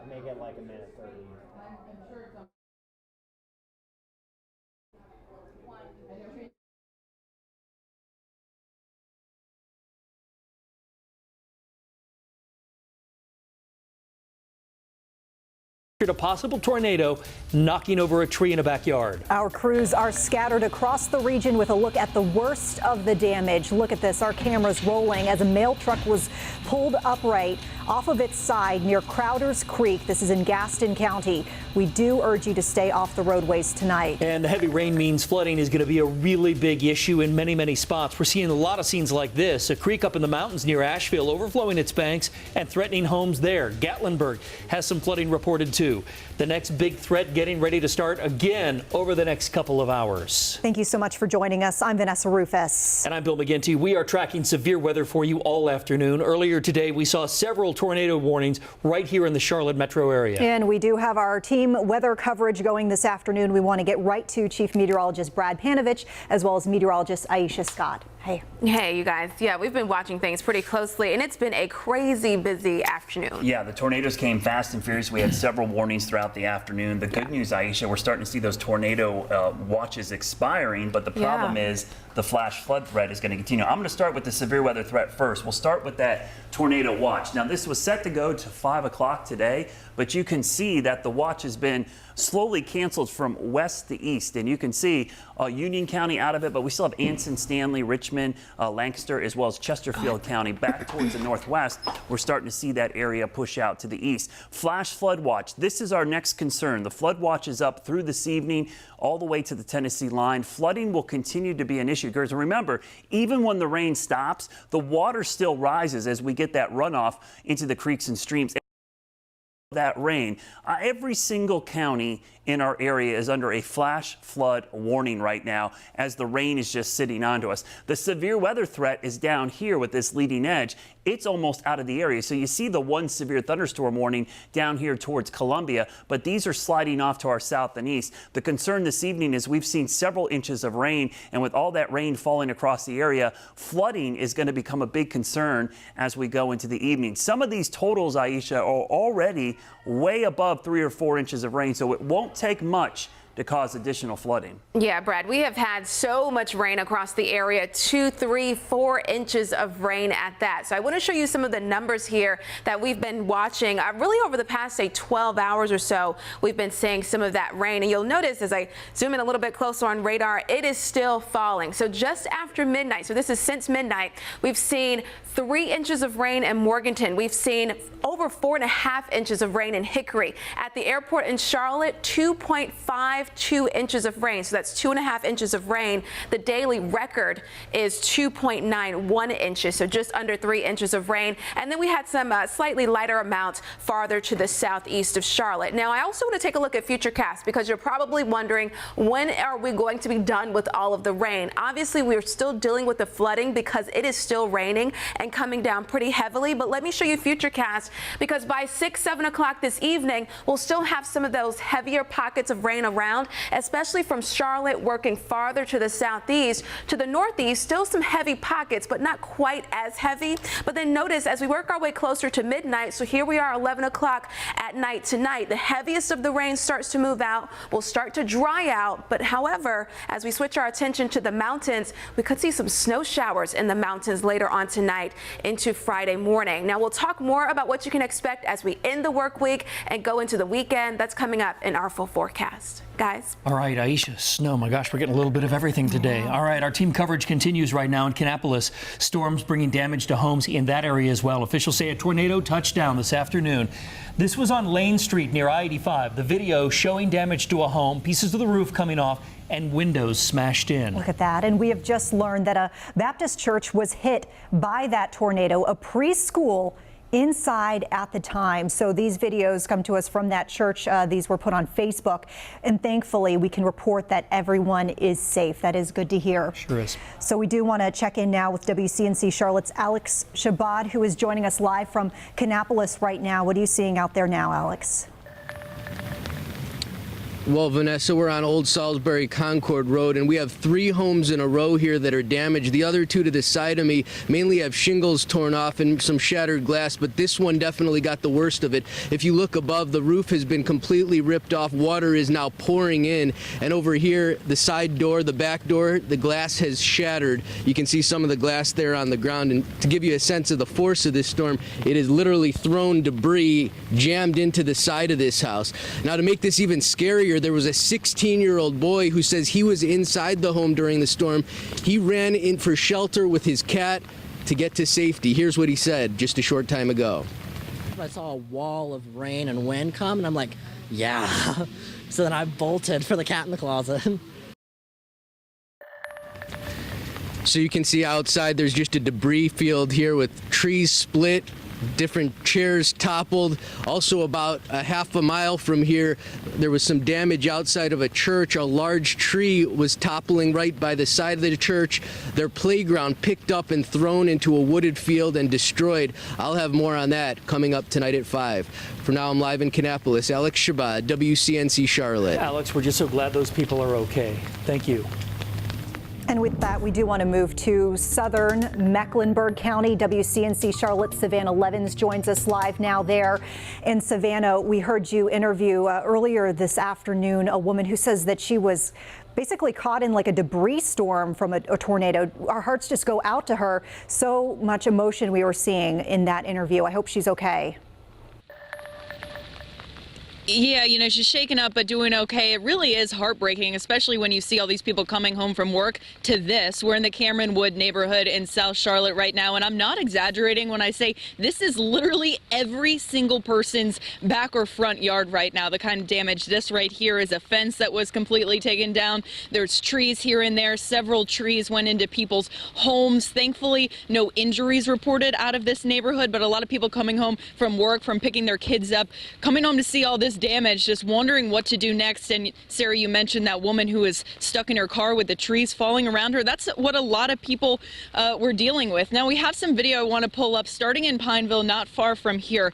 may get like a minute 30. A possible tornado knocking over a tree in a backyard. Our crews are scattered across the region with a look at the worst of the damage. Look at this. Our camera's rolling as a mail truck was pulled upright off of its side near Crowder's Creek. This is in Gaston County. We do urge you to stay off the roadways tonight. And the heavy rain means flooding is going to be a really big issue in many spots. We're seeing a lot of scenes like this. A creek up in the mountains near Asheville overflowing its banks and threatening homes there. Gatlinburg has some flooding reported too. The next big threat getting ready to start again over the next couple of hours. Thank you so much for joining us. I'm Vanessa Rufus. And I'm Bill McGinty. We are tracking severe weather for you all afternoon. Earlier today, we saw several tornado warnings right here in the Charlotte metro area. And we do have our team weather coverage going this afternoon. We want to get right to Chief Meteorologist Brad Panovich as well as meteorologist Aisha Scott. Hey. Hey, you guys. Yeah, we've been watching things pretty closely, and it's been a crazy busy afternoon. Yeah, the tornadoes came fast and furious. We had several warnings throughout the afternoon. The good news, Aisha, we're starting to see those tornado watches expiring, but the problem is the flash flood threat is going to continue. I'm going to start with the severe weather threat first. We'll start with that tornado watch. Now, this was set to go to 5 o'clock today, but you can see that the watch has been slowly canceled from west to east, and you can see Union County out of it, but we still have Anson, Stanley, Richmond, Lancaster, as well as Chesterfield County back towards the northwest. We're starting to see that area push out to the east. Flash flood watch. This is our next concern. The flood watch is up through this evening all the way to the Tennessee line. Flooding will continue to be an issue. Because remember, even when the rain stops, the water still rises as we get that runoff into the creeks and streams. That rain. Every single county in our area is under a flash flood warning right now as the rain is just sitting onto us. The severe weather threat is down here with this leading edge. It's almost out of the area. So you see the one severe thunderstorm warning down here towards Columbia, but these are sliding off to our south and east. The concern this evening is we've seen several inches of rain, and with all that rain falling across the area, flooding is going to become a big concern as we go into the evening. Some of these totals, Aisha, are already way above 3 or 4 inches of rain, so it won't take much to cause additional flooding. Yeah, Brad, we have had so much rain across the area, 2, 3, 4 inches of rain at that. So I want to show you some of the numbers here that we've been watching. Really over the past, say, 12 hours or so, we've been seeing some of that rain. And you'll notice as I zoom in a little bit closer on radar, it is still falling. So just after midnight, so this is since midnight, we've seen 3 inches of rain in Morganton. We've seen over 4.5 inches of rain in Hickory. At the airport in Charlotte, 2.52 inches of rain. So that's 2.5 inches of rain. The daily record is 2.91 inches. So just under 3 inches of rain. And then we had some slightly lighter amounts farther to the southeast of Charlotte. Now, I also want to take a look at Futurecast because you're probably wondering, when are we going to be done with all of the rain? Obviously, we're still dealing with the flooding because it is still raining and coming down pretty heavily. But let me show you Futurecast, because by 6, 7 o'clock this evening, we'll still have some of those heavier pockets of rain around, especially from Charlotte working farther to the southeast. To the northeast, still some heavy pockets, but not quite as heavy. But then notice as we work our way closer to midnight, so here we are 11 o'clock at night tonight, the heaviest of the rain starts to move out, will start to dry out. But however, as we switch our attention to the mountains, we could see some snow showers in the mountains later on tonight into Friday morning. Now we'll talk more about what you can expect as we end the work week and go into the weekend. That's coming up in our full forecast. Guys. All right, Aisha, snow. My gosh, we're getting a little bit of everything today. All right, our team coverage continues right now in Kannapolis. Storms bringing damage to homes in that area as well. Officials say a tornado touched down this afternoon. This was on Lane Street near I-85. The video showing damage to a home, pieces of the roof coming off, and windows smashed in. Look at that. And we have just learned that a Baptist church was hit by that tornado, a preschool inside at the time. So these videos come to us from that church. These were put on Facebook, and thankfully we can report that everyone is safe. That is good to hear. Sure is. So we do want to check in now with WCNC Charlotte's Alex Shabbat, who is joining us live from Kannapolis right now. What are you seeing out there now, Alex? Well, Vanessa, we're on Old Salisbury Concord Road, and we have 3 homes in a row here that are damaged. The other 2 to the side of me mainly have shingles torn off and some shattered glass, but this one definitely got the worst of it. If you look above, the roof has been completely ripped off. Water is now pouring in, and over here, the side door, the back door, the glass has shattered. You can see some of the glass there on the ground, and to give you a sense of the force of this storm, it has literally thrown debris jammed into the side of this house. Now, to make this even scarier, there was a 16-year-old boy who says he was inside the home during the storm. He ran in for shelter with his cat to get to safety. Here's what he said just a short time ago. I saw a wall of rain and wind come, and I'm like, yeah. So then I bolted for the cat in the closet. So you can see outside there's just a debris field here with trees split, different chairs toppled. Also, about a half a mile from here, there was some damage outside of a church. A large tree was toppling right by the side of the church. Their playground picked up and thrown into a wooded field and destroyed. I'll have more on that coming up tonight at 5. For now, I'm live in Kannapolis. Alex Shabbat, WCNC Charlotte. Alex, we're just so glad those people are okay. Thank you. And with that, we do want to move to southern Mecklenburg County. WCNC Charlotte Savannah Levins joins us live now there in Savannah. We heard you interview earlier this afternoon a woman who says that she was basically caught in like a debris storm from a tornado. Our hearts just go out to her. So much emotion we were seeing in that interview. I hope she's okay. Yeah, you know, she's shaken up but doing okay. It really is heartbreaking, especially when you see all these people coming home from work to this. We're in the Cameron Wood neighborhood in South Charlotte right now, and I'm not exaggerating when I say this is literally every single person's back or front yard right now, the kind of damage. This right here is a fence that was completely taken down. There's trees here and there. Several trees went into people's homes. Thankfully, no injuries reported out of this neighborhood, but a lot of people coming home from work, from picking their kids up, coming home to see all this damage, just wondering what to do next. And Sarah, you mentioned that woman who was stuck in her car with the trees falling around her. That's what a lot of people were dealing with. Now, we have some video I want to pull up starting in Pineville, not far from here.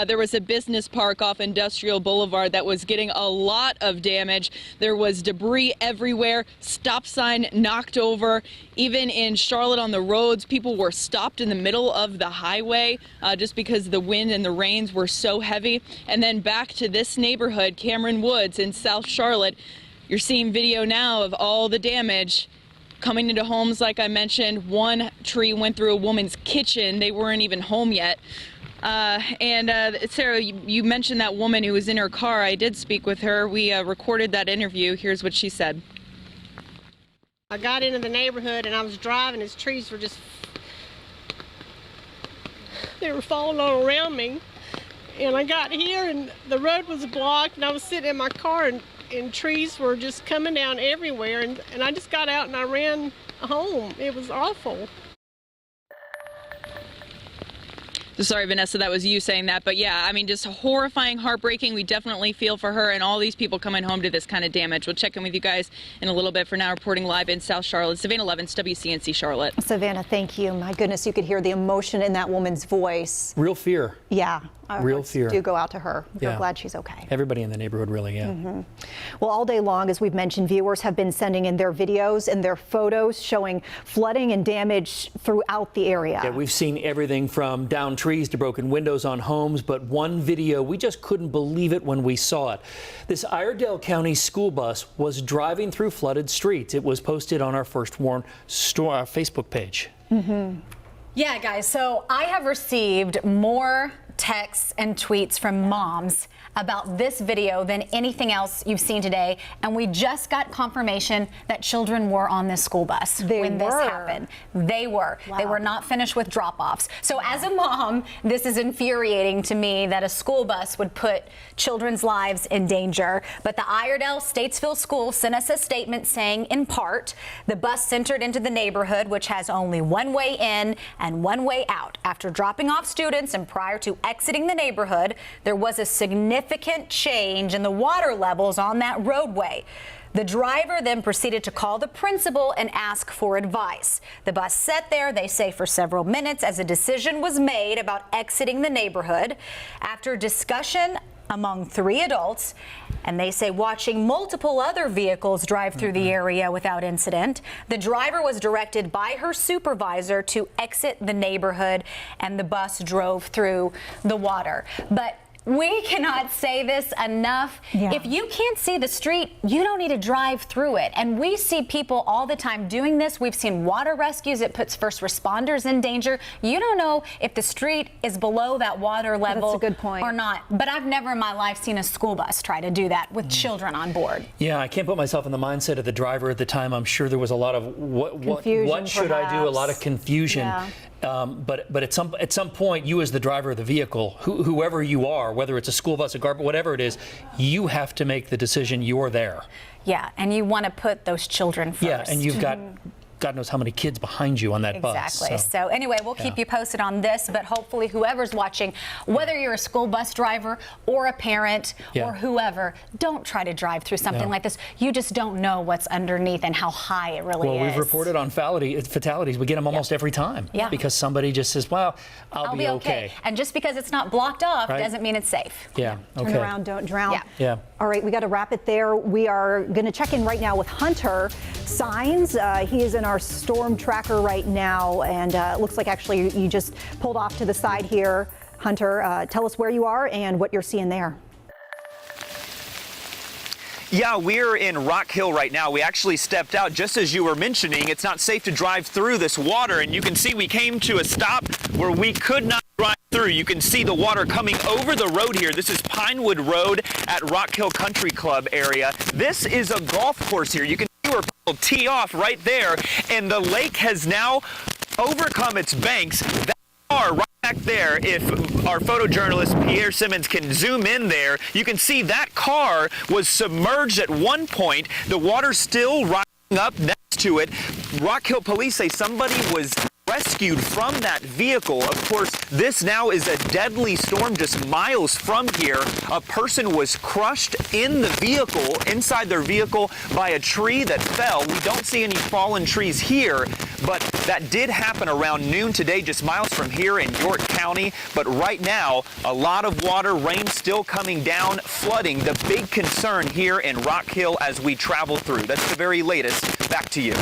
There was a business park off Industrial Boulevard that was getting a lot of damage. There was debris everywhere, stop sign knocked over. Even in Charlotte on the roads, people were stopped in the middle of the highway just because the wind and the rains were so heavy. And then back to this neighborhood, Cameron Woods in South Charlotte. You're seeing video now of all the damage coming into homes. Like I mentioned, one tree went through a woman's kitchen. They weren't even home yet. Sarah, you mentioned that woman who was in her car. I did speak with her. We recorded that interview. Here's what she said. I got into the neighborhood and I was driving. His trees were they were falling all around me. And I got here and the road was blocked and I was sitting in my car and trees were just coming down everywhere. And I just got out and I ran home. It was awful. Sorry, Vanessa, that was you saying that. But yeah, I mean, just horrifying, heartbreaking. We definitely feel for her and all these people coming home to this kind of damage. We'll check in with you guys in a little bit. For now, reporting live in South Charlotte, Savannah Levins, WCNC Charlotte. Savannah, thank you. My goodness, you could hear the emotion in that woman's voice. Real fear. Yeah. Real fear. Do go out to her. We're Yeah. glad she's okay. Everybody in the neighborhood, really, yeah. Well, all day long, as we've mentioned, viewers have been sending in their videos and their photos showing flooding and damage throughout the area. Yeah, we've seen everything from downed trees to broken windows on homes, but one video, we just couldn't believe it when we saw it. This Iredell County school bus was driving through flooded streets. It was posted on our First Warn Facebook page. Yeah, guys, so I have received more texts and tweets from moms about this video than anything else you've seen today, and we just got confirmation that children were on this school bus when this happened. They were. Wow. They were not finished with drop-offs. So as a mom, this is infuriating to me that a school bus would put children's lives in danger. But the Iredell Statesville School sent us a statement saying, in part, the bus entered into the neighborhood, which has only one way in and one way out. After dropping off students and prior to exiting the neighborhood, there was a significant change in the water levels on that roadway. The driver then proceeded to call the principal and ask for advice. The bus sat there, they say, for several minutes as a decision was made about exiting the neighborhood. After discussion among 3 adults, and they say watching multiple other vehicles drive through the area without incident. The driver was directed by her supervisor to exit the neighborhood, and the bus drove through the water. But we cannot say this enough. Yeah. If you can't see the street, you don't need to drive through it. And we see people all the time doing this. We've seen water rescues. It puts first responders in danger. You don't know if the street is below that water level That's a good point. or not. But I've never in my life seen a school bus try to do that with children on board. Yeah, I can't put myself in the mindset of the driver at the time. I'm sure there was a lot of what should I do? A lot of perhaps. confusion. Yeah. But at some point, you as the driver of the vehicle, whoever you are, whether it's a school bus, a garbage, whatever it is, you have to make the decision. You're there. Yeah, and you want to put those children first. Yeah, and you've got God knows how many kids behind you on that bus. Exactly. So anyway, we'll keep you posted on this, but hopefully whoever's watching, whether you're a school bus driver or a parent or whoever, don't try to drive through something like this. You just don't know what's underneath and how high it really is. Well, we've reported on fatalities. We get them almost every time. Yeah. Because somebody just says, well, I'll be okay. And just because it's not blocked off doesn't mean it's safe. Yeah. Okay. Turn around, don't drown. Yeah. Yeah. All right, we got to wrap it there. We are going to check in right now with Hunter Signs. He is in our storm tracker right now, and it looks like actually you just pulled off to the side here. Hunter, tell us where you are and what you're seeing there. Yeah, we're in Rock Hill right now. We actually stepped out just as you were mentioning. It's not safe to drive through this water, and you can see we came to a stop where we could not drive through. You can see the water coming over the road here. This is Pinewood Road at Rock Hill Country Club area. This is a golf course here. You can see where people tee off right there, and the lake has now overcome its banks. That car right back there, if our photojournalist Pierre Simmons can zoom in there, you can see that car was submerged at one point. The water's still rising up next to it. Rock Hill police say somebody was rescued from that vehicle. Of course, this now is a deadly storm just miles from here. A person was crushed in the vehicle, inside their vehicle, by a tree that fell. We don't see any fallen trees here, but that did happen around noon today, just miles from here in York County. But right now, a lot of water, rain still coming down, flooding. The big concern here in Rock Hill as we travel through. That's the very latest. Back to you.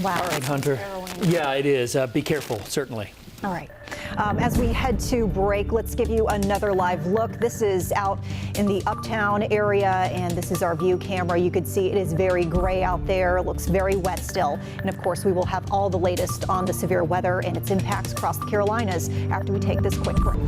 Wow. All right, Hunter. Yeah, it is. Be careful, certainly. All right. As we head to break, let's give you another live look. This is out in the Uptown area, and this is our view camera. You can see it is very gray out there. It looks very wet still. And of course, we will have all the latest on the severe weather and its impacts across the Carolinas after we take this quick break.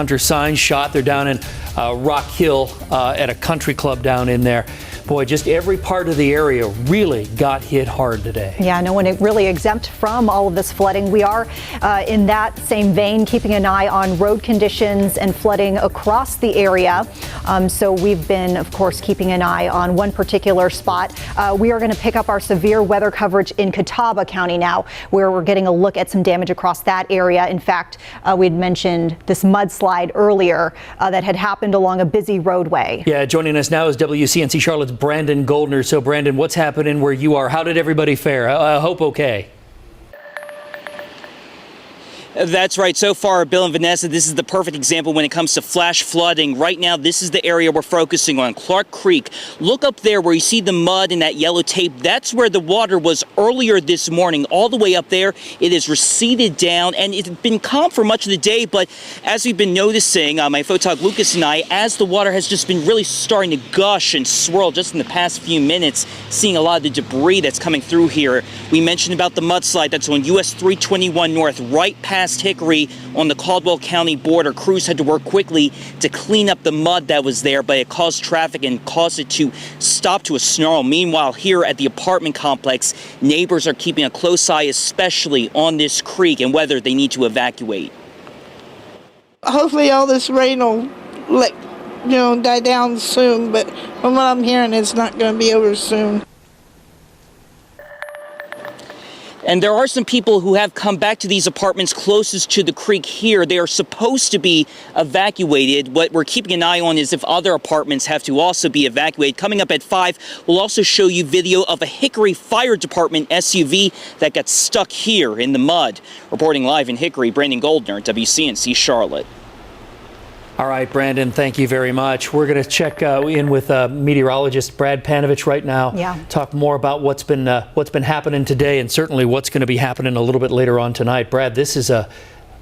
Hunter sign shot. They're down in Rock Hill at a country club down in there. Boy, just every part of the area really got hit hard today. Yeah, no one really exempt from all of this flooding. We are in that same vein, keeping an eye on road conditions and flooding across the area. So we've been, of course, keeping an eye on one particular spot. We are going to pick up our severe weather coverage in Catawba County now, where we're getting a look at some damage across that area. In fact, we had mentioned this mudslide earlier that had happened along a busy roadway. Yeah, joining us now is WCNC Charlotte's Brandon Goldner. So, Brandon, what's happening where you are? How did everybody fare? I hope okay. That's right. So far, Bill and Vanessa, this is the perfect example when it comes to flash flooding. Right now, this is the area we're focusing on, Clark Creek. Look up there where you see the mud and that yellow tape. That's where the water was earlier this morning. All the way up there, it has receded down, and it's been calm for much of the day. But as we've been noticing, my photog Lucas and I, as the water has just been really starting to gush and swirl just in the past few minutes, seeing a lot of the debris that's coming through here. We mentioned about the mudslide that's on US 321 North, right past Hickory on the Caldwell County border. Crews had to work quickly to clean up the mud that was there, but it caused traffic and caused it to stop to a snarl. Meanwhile, here at the apartment complex, neighbors are keeping a close eye, especially on this creek and whether they need to evacuate. Hopefully all this rain will die down soon, but from what I'm hearing, it's not going to be over soon. And there are some people who have come back to these apartments closest to the creek here. They are supposed to be evacuated. What we're keeping an eye on is if other apartments have to also be evacuated. Coming up at 5, we'll also show you video of a Hickory Fire Department SUV that got stuck here in the mud. Reporting live in Hickory, Brandon Goldner, WCNC Charlotte. All right, Brandon, thank you very much. We're going to check in with meteorologist Brad Panovich right now. Yeah. Talk more about what's been happening today and certainly what's going to be happening a little bit later on tonight. Brad, this is a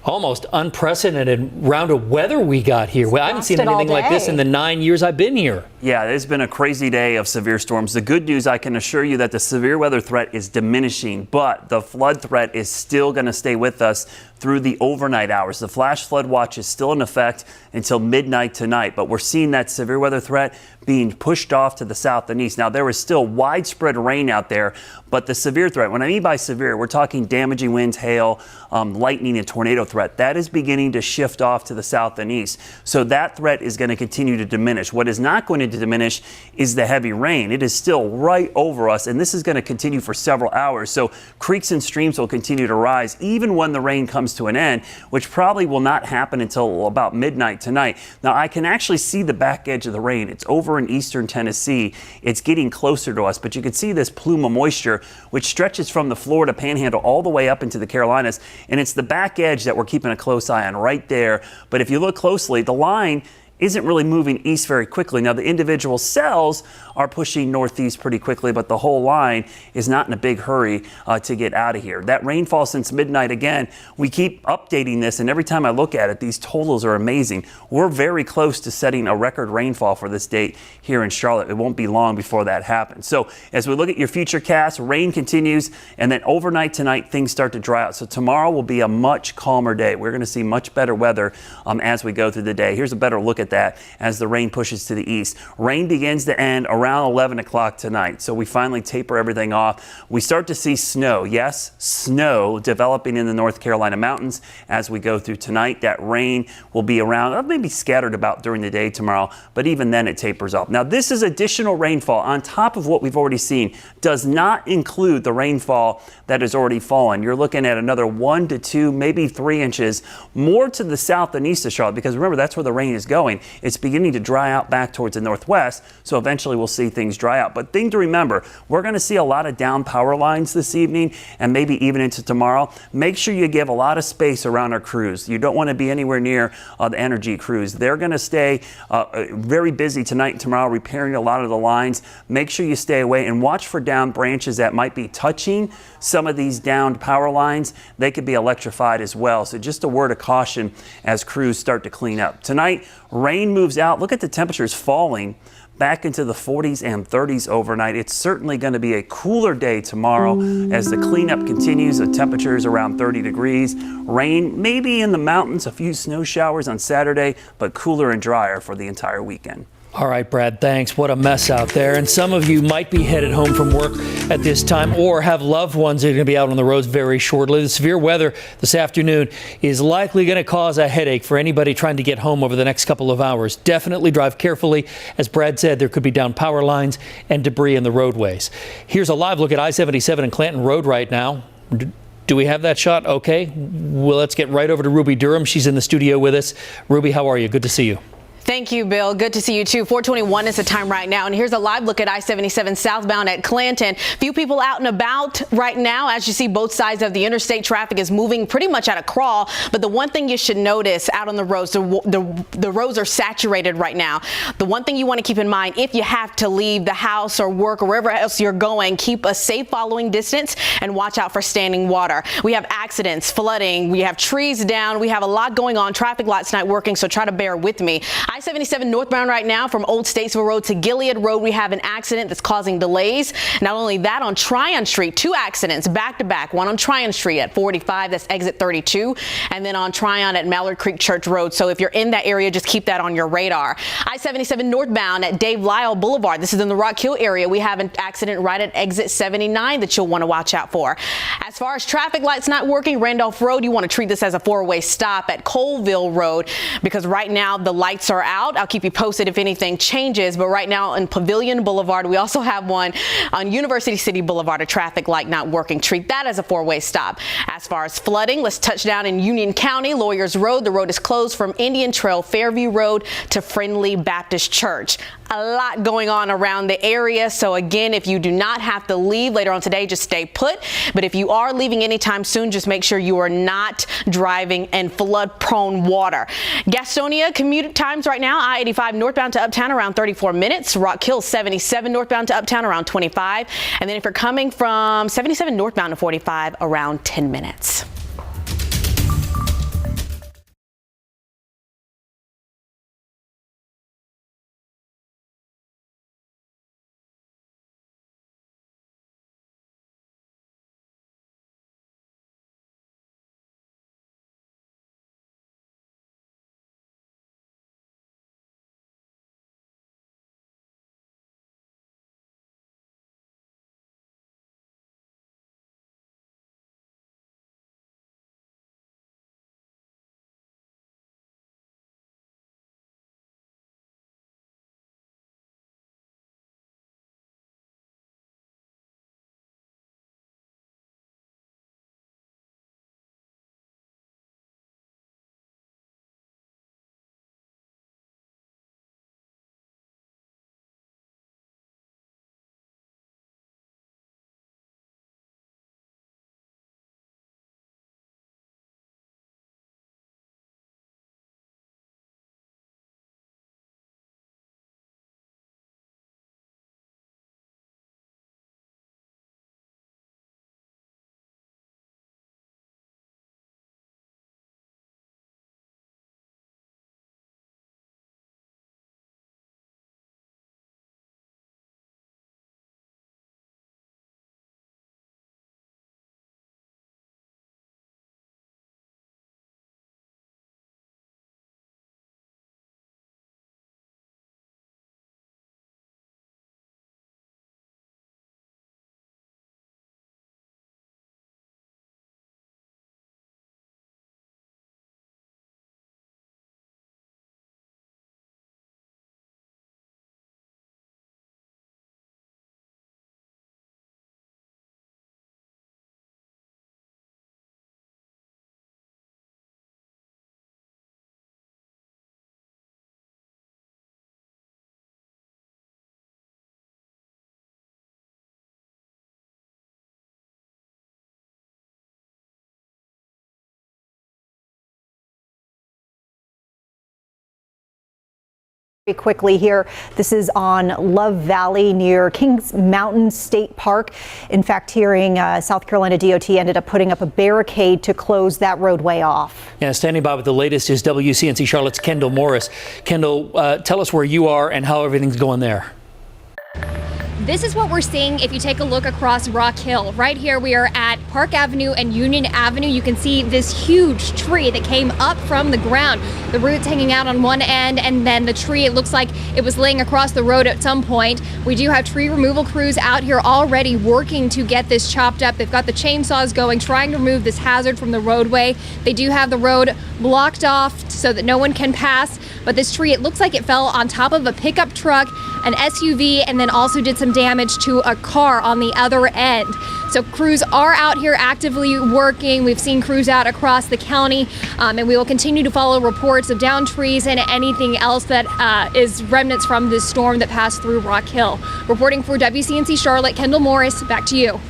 almost unprecedented round of weather we got here. Well, I haven't seen anything like this in the 9 years I've been here. Yeah, it's been a crazy day of severe storms. The good news, I can assure you that the severe weather threat is diminishing, but the flood threat is still going to stay with us through the overnight hours. The flash flood watch is still in effect until midnight tonight, but we're seeing that severe weather threat being pushed off to the south and east. Now, there is still widespread rain out there, but the severe threat, when I mean by severe, we're talking damaging winds, hail, lightning, and tornado threat. That is beginning to shift off to the south and east. So that threat is going to continue to diminish. What is not going to diminish is the heavy rain. It is still right over us, and this is going to continue for several hours. So creeks and streams will continue to rise even when the rain comes to an end, which probably will not happen until about midnight tonight. Now, I can actually see the back edge of the rain. It's over in eastern Tennessee. It's getting closer to us, but you can see this plume of moisture, which stretches from the Florida Panhandle all the way up into the Carolinas, and it's the back edge that we're keeping a close eye on right there. But if you look closely, the line isn't really moving east very quickly. Now, the individual cells are pushing northeast pretty quickly, but the whole line is not in a big hurry to get out of here. That rainfall since midnight, again, we keep updating this, and every time I look at it, these totals are amazing. We're very close to setting a record rainfall for this date here in Charlotte. It won't be long before that happens. So as we look at your future cast, rain continues, and then overnight tonight, things start to dry out. So tomorrow will be a much calmer day. We're going to see much better weather as we go through the day. Here's a better look at that as the rain pushes to the east. Rain begins to end around 11 o'clock tonight. So we finally taper everything off. We start to see snow. Yes, snow developing in the North Carolina mountains as we go through tonight. That rain will be around, maybe scattered about during the day tomorrow, but even then it tapers off. Now, this is additional rainfall on top of what we've already seen. Does not include the rainfall that has already fallen. You're looking at another 1 to 2, maybe 3 inches more to the south and east of Charlotte, because remember, that's where the rain is going. It's beginning to dry out back towards the northwest, so eventually we'll see things dry out. But thing to remember, we're going to see a lot of down power lines this evening and maybe even into tomorrow. Make sure you give a lot of space around our crews. You don't want to be anywhere near the energy crews. They're going to stay very busy tonight and tomorrow repairing a lot of the lines. Make sure you stay away and watch for down branches that might be touching some of these downed power lines. They could be electrified as well. So just a word of caution as crews start to clean up. Tonight, rain moves out. Look at the temperatures falling back into the 40s and 30s overnight. It's certainly going to be a cooler day tomorrow as the cleanup continues. The temperature is around 30 degrees. Rain maybe in the mountains, a few snow showers on Saturday, but cooler and drier for the entire weekend. All right, Brad, thanks. What a mess out there. And some of you might be headed home from work at this time or have loved ones that are going to be out on the roads very shortly. The severe weather this afternoon is likely going to cause a headache for anybody trying to get home over the next couple of hours. Definitely drive carefully. As Brad said, there could be down power lines and debris in the roadways. Here's a live look at I-77 and Clanton Road right now. Do we have that shot? Okay. Well, let's get right over to Ruby Durham. She's in the studio with us. Ruby, how are you? Good to see you. Thank you, Bill. Good to see you, too. 4:21 is the time right now. And here's a live look at I-77 southbound at Clanton. Few people out and about right now. As you see, both sides of the interstate, traffic is moving pretty much at a crawl. But the one thing you should notice out on the roads, the roads are saturated right now. The one thing you want to keep in mind, if you have to leave the house or work or wherever else you're going, keep a safe following distance and watch out for standing water. We have accidents, flooding, we have trees down, we have a lot going on. Traffic lights not working, so try to bear with me. I-77 northbound right now from Old Statesville Road to Gilead Road. We have an accident that's causing delays. Not only that, on Tryon Street, 2 accidents back to back. One on Tryon Street at 45, that's exit 32, and then on Tryon at Mallard Creek Church Road. So if you're in that area, just keep that on your radar. I-77 northbound at Dave Lyle Boulevard. This is in the Rock Hill area. We have an accident right at exit 79 that you'll want to watch out for. As far as traffic lights not working, Randolph Road, you want to treat this as a 4-way stop at Colville Road because right now the lights are out. I'll keep you posted if anything changes, but right now in Pavilion Boulevard, we also have one on University City Boulevard, a traffic light not working. Treat that as a 4-way stop. As far as flooding, let's touch down in Union County, Lawyers Road. The road is closed from Indian Trail Fairview Road to Friendly Baptist Church. A lot going on around the area, so again, if you do not have to leave later on today, just stay put. But if you are leaving anytime soon, just make sure you are not driving in flood-prone water. Gastonia commute times right now, I-85 northbound to Uptown around 34 minutes. Rock Hill 77 northbound to Uptown around 25. And then if you're coming from 77 northbound to 45, around 10 minutes. Quickly here, this is on Love Valley near Kings Mountain State Park. In fact, hearing South Carolina DOT ended up putting up a barricade to close that roadway off. Yeah, standing by with the latest is WCNC Charlotte's Kendall Morris. Kendall, tell us where you are and how everything's going there. This is what we're seeing if you take a look across Rock Hill. Right here we are at Park Avenue and Union Avenue. You can see this huge tree that came up from the ground. The roots hanging out on one end, and then the tree, it looks like it was laying across the road at some point. We do have tree removal crews out here already working to get this chopped up. They've got the chainsaws going, trying to remove this hazard from the roadway. They do have the road blocked off so that no one can pass. But this tree, it looks like it fell on top of a pickup truck, an SUV, and then also did some damage to a car on the other end. So crews are out here actively working. We've seen crews out across the county, and we will continue to follow reports of downed trees and anything else that is remnants from this storm that passed through Rock Hill. Reporting for WCNC Charlotte, Kendall Morris, back to you.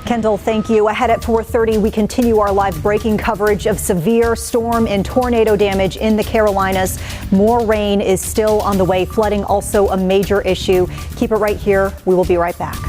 Kendall, thank you. Ahead at 4:30, we continue our live breaking coverage of severe storm and tornado damage in the Carolinas. More rain is still on the way. Flooding also a major issue. Keep it right here. We will be right back.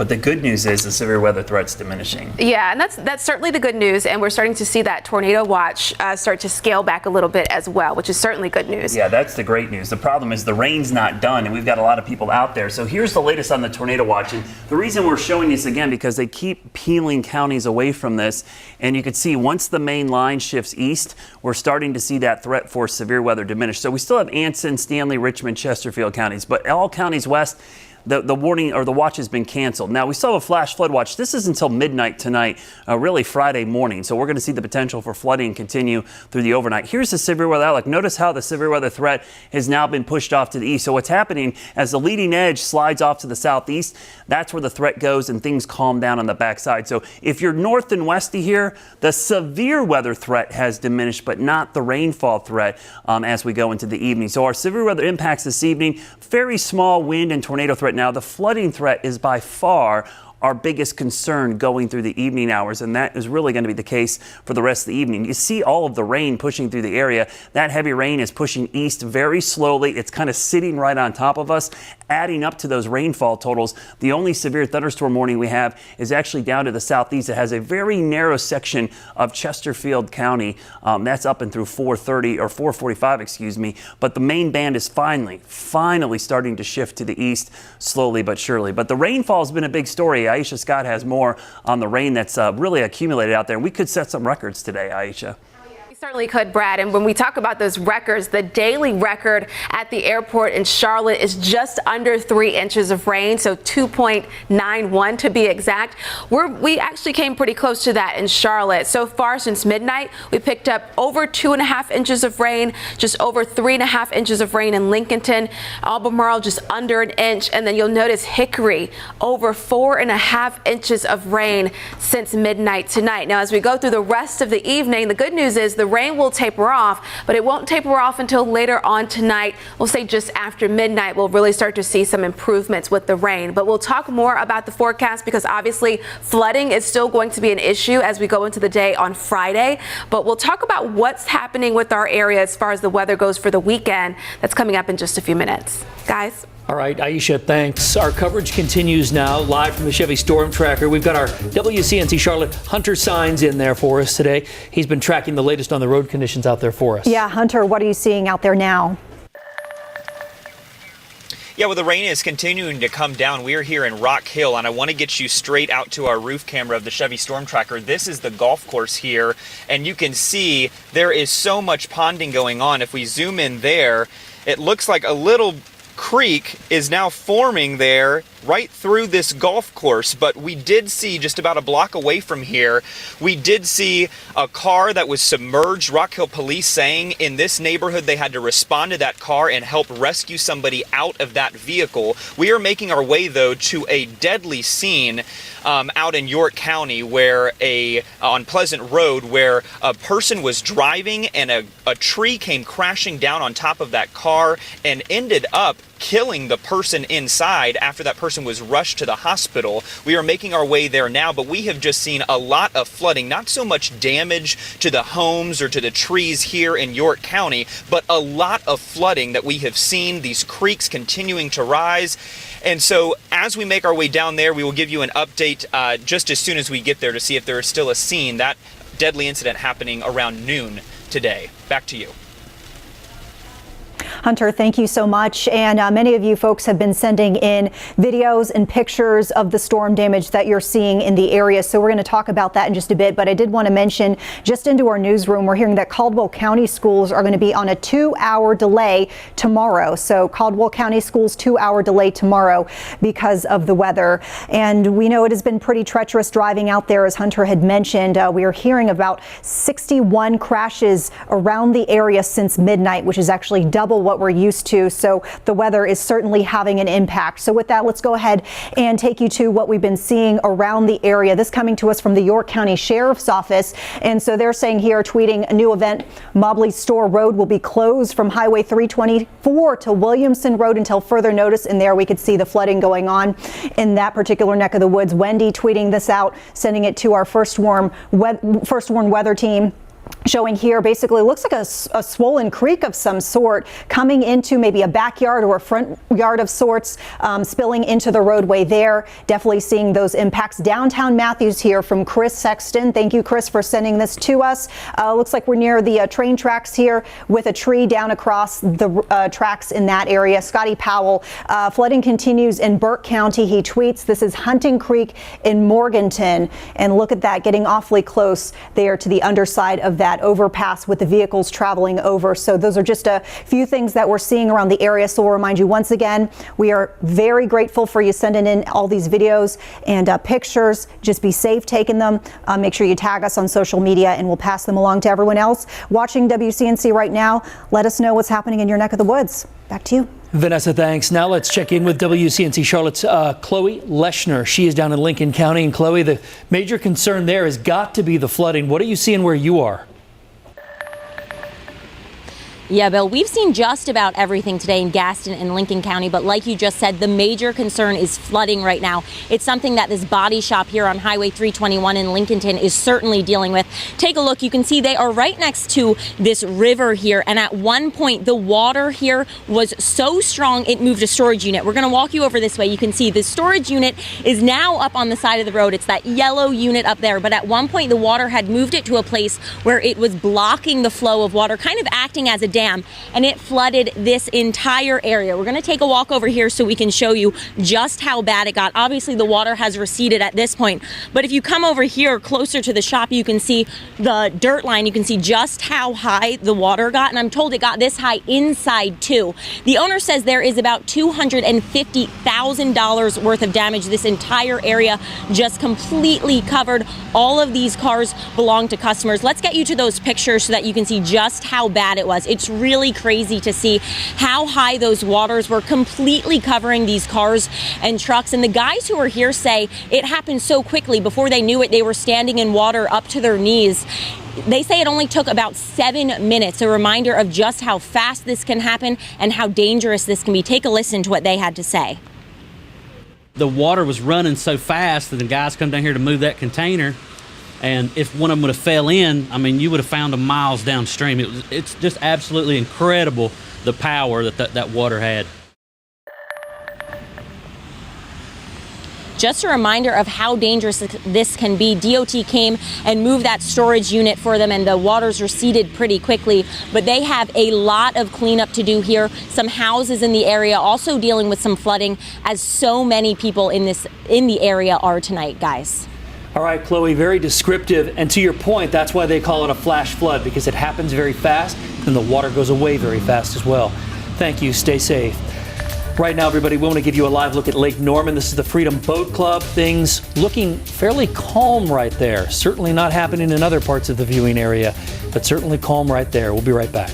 But the good news is the severe weather threat's diminishing. Yeah, and that's certainly the good news, and we're starting to see that tornado watch start to scale back a little bit as well, which is certainly good news. Yeah, that's the great news. The problem is the rain's not done, and we've got a lot of people out there. So here's the latest on the tornado watch. And the reason we're showing this again, because they keep peeling counties away from this, and you can see once the main line shifts east, we're starting to see that threat for severe weather diminish. So we still have Anson, Stanley, Richmond, Chesterfield counties, but all counties west, the warning or the watch has been canceled. Now, we still have a flash flood watch. This is until midnight tonight, really Friday morning. So we're going to see the potential for flooding continue through the overnight. Here's the severe weather outlook. Notice how the severe weather threat has now been pushed off to the east. So what's happening as the leading edge slides off to the southeast, that's where the threat goes and things calm down on the backside. So if you're north and westy here, the severe weather threat has diminished, but not the rainfall threat as we go into the evening. So our severe weather impacts this evening, very small wind and tornado threat. Now, the flooding threat is by far our biggest concern going through the evening hours, and that is really going to be the case for the rest of the evening. You see all of the rain pushing through the area. That heavy rain is pushing east very slowly. It's kind of sitting right on top of us, adding up to those rainfall totals. The only severe thunderstorm warning we have is actually down to the southeast. It has a very narrow section of Chesterfield County. That's up and through 4:30 or 4:45, excuse me. But the main band is finally starting to shift to the east slowly but surely. But the rainfall has been a big story. Aisha Scott has more on the rain that's really accumulated out there. We could set some records today, Aisha. Certainly could, Brad. And when we talk about those records, the daily record at the airport in Charlotte is just under 3 inches of rain, so 2.91 to be exact. We actually came pretty close to that in Charlotte. So far since midnight, we picked up over 2.5 inches of rain, just over 3.5 inches of rain in Lincolnton, Albemarle just under an inch, and then you'll notice Hickory over 4.5 inches of rain since midnight tonight. Now, as we go through the rest of the evening, the good news is the rain will taper off, but it won't taper off until later on tonight. We'll say just after midnight, we'll really start to see some improvements with the rain. But we'll talk more about the forecast because obviously flooding is still going to be an issue as we go into the day on Friday. But we'll talk about what's happening with our area as far as the weather goes for the weekend. That's coming up in just a few minutes. Guys. All right, Aisha, thanks. Our coverage continues now, live from the Chevy Storm Tracker. We've got our WCNC Charlotte Hunter Signs in there for us today. He's been tracking the latest on the road conditions out there for us. Yeah, Hunter, what are you seeing out there now? Yeah, well, the rain is continuing to come down. We're here in Rock Hill, and I want to get you straight out to our roof camera of the Chevy Storm Tracker. This is the golf course here, and you can see there is so much ponding going on. If we zoom in there, it looks like a little creek is now forming there right through this golf course, but we did see just about a block away from here, we did see a car that was submerged. Rock Hill police saying in this neighborhood they had to respond to that car and help rescue somebody out of that vehicle. We are making our way though to a deadly scene out in York County where on Pleasant Road where a person was driving and a tree came crashing down on top of that car and ended up killing the person inside after that person was rushed to the hospital. We are making our way there now, but we have just seen a lot of flooding, not so much damage to the homes or to the trees here in York County, but a lot of flooding that we have seen, these creeks continuing to rise. And so as we make our way down there, we will give you an update just as soon as we get there to see if there is still a scene. That deadly incident happening around noon today. Back to you. Hunter, thank you so much. And many of you folks have been sending in videos and pictures of the storm damage that you're seeing in the area. So we're going to talk about that in just a bit. But I did want to mention just into our newsroom, we're hearing that Caldwell County schools are going to be on a 2-hour delay tomorrow. So Caldwell County schools 2-hour delay tomorrow because of the weather. And we know it has been pretty treacherous driving out there, as Hunter had mentioned. We are hearing about 61 crashes around the area since midnight, which is actually double what we're used to. So the weather is certainly having an impact. So with that, let's go ahead and take you to what we've been seeing around the area. This coming to us from the York County Sheriff's Office. And so they're saying here, tweeting a new event, Mobley Store Road will be closed from Highway 324 to Williamson Road until further notice. And there we could see the flooding going on in that particular neck of the woods. Wendy tweeting this out, sending it to our First Warn weather team. Showing here basically looks like a swollen creek of some sort coming into maybe a backyard or a front yard of sorts, spilling into the roadway there. Definitely seeing those impacts. Downtown Matthews here from Chris Sexton. Thank you, Chris, for sending this to us. Looks like we're near the train tracks here with a tree down across the tracks in that area. Scotty Powell, flooding continues in Burke County. He tweets, this is Hunting Creek in Morganton. And look at that, getting awfully close there to the underside of that overpass with the vehicles traveling over. So those are just a few things that we're seeing around the area. So we'll remind you once again, we are very grateful for you sending in all these videos and pictures. Just be safe taking them. Make sure you tag us on social media and we'll pass them along to everyone else watching WCNC right now. Let us know what's happening in your neck of the woods. Back to you. Vanessa, thanks. Now let's check in with WCNC Charlotte's Chloe Leshner. She is down in Lincoln County. And Chloe, the major concern there has got to be the flooding. What are you seeing where you are? Yeah, Bill, we've seen just about everything today in Gaston and Lincoln County, but like you just said, the major concern is flooding right now. It's something that this body shop here on Highway 321 in Lincolnton is certainly dealing with. Take a look. You can see they are right next to this river here, and at one point the water here was so strong it moved a storage unit. We're going to walk you over this way. You can see the storage unit is now up on the side of the road. It's that yellow unit up there, but at one point the water had moved it to a place where it was blocking the flow of water, kind of acting as a dam. And it flooded this entire area. We're going to take a walk over here so we can show you just how bad it got. Obviously, the water has receded at this point, but if you come over here closer to the shop, you can see the dirt line. You can see just how high the water got, and I'm told it got this high inside too. The owner says there is about $250,000 worth of damage. This entire area just completely covered. All of these cars belong to customers. Let's get you to those pictures so that you can see just how bad it was. It's really crazy to see how high those waters were, completely covering these cars and trucks. And the guys who were here say it happened so quickly. Before they knew it, they were standing in water up to their knees. They say it only took about 7 minutes, a reminder of just how fast this can happen and how dangerous this can be. Take a listen to what they had to say. The water was running so fast that the guys come down here to move that container. And if one of them would have fell in, I mean, you would have found them miles downstream. It's just absolutely incredible, the power that water had. Just a reminder of how dangerous this can be. DOT came and moved that storage unit for them, and the waters receded pretty quickly. But they have a lot of cleanup to do here. Some houses in the area also dealing with some flooding, as so many people in the area are tonight, guys. All right, Chloe, very descriptive. And to your point, that's why they call it a flash flood, because it happens very fast and the water goes away very fast as well. Thank you. Stay safe. Right now, everybody, we want to give you a live look at Lake Norman. This is the Freedom Boat Club. Things looking fairly calm right there. Certainly not happening in other parts of the viewing area, but certainly calm right there. We'll be right back.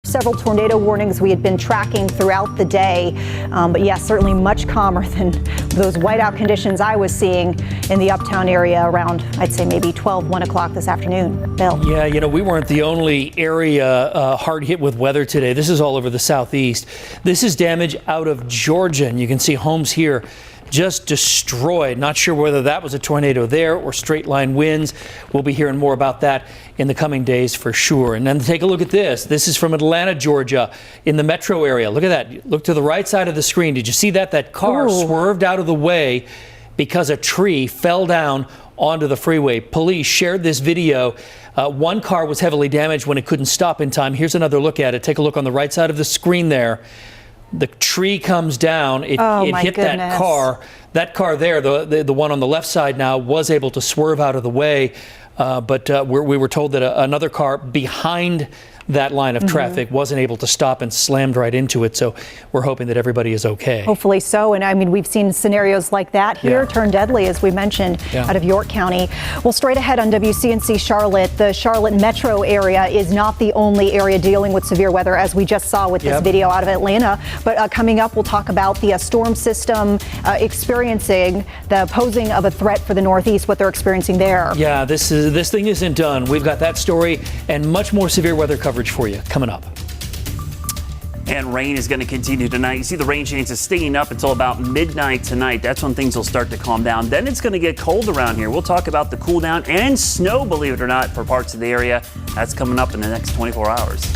Several tornado warnings we had been tracking throughout the day. But yes, certainly much calmer than those whiteout conditions I was seeing in the uptown area around, I'd say maybe 12, 1 o'clock this afternoon. Bill. Yeah, you know, we weren't the only area hard hit with weather today. This is all over the southeast. This is damage out of Georgia, and you can see homes here just destroyed. Not sure whether that was a tornado there or straight line winds. We'll be hearing more about that in the coming days for sure. And then take a look at this. This is from Atlanta, Georgia, in the metro area. Look at that. Look to the right side of the screen. Did you see that? That car swerved out of the way because a tree fell down onto the freeway. Police shared this video. One car was heavily damaged when it couldn't stop in time. Here's another look at it. Take a look on the right side of the screen there. The tree comes down, it hit that car. That car there, the one on the left side now, was able to swerve out of the way. But we were told that another car behind that line of traffic wasn't able to stop and slammed right into it. So we're hoping that everybody is okay. Hopefully so. And I mean, we've seen scenarios like that here turn deadly, as we mentioned, out of York County. Well, straight ahead on WCNC Charlotte, the Charlotte metro area is not the only area dealing with severe weather, as we just saw with this video out of Atlanta. But coming up, we'll talk about the storm system experiencing the posing of a threat for the Northeast, what they're experiencing there. Yeah, this thing isn't done. We've got that story and much more severe weather coverage for you coming up. And rain is going to continue tonight. You see the rain chances staying up until about midnight tonight. That's when things will start to calm down. Then it's going to get cold around here. We'll talk about the cool down and snow, believe it or not, for parts of the area. That's coming up in the next 24 hours.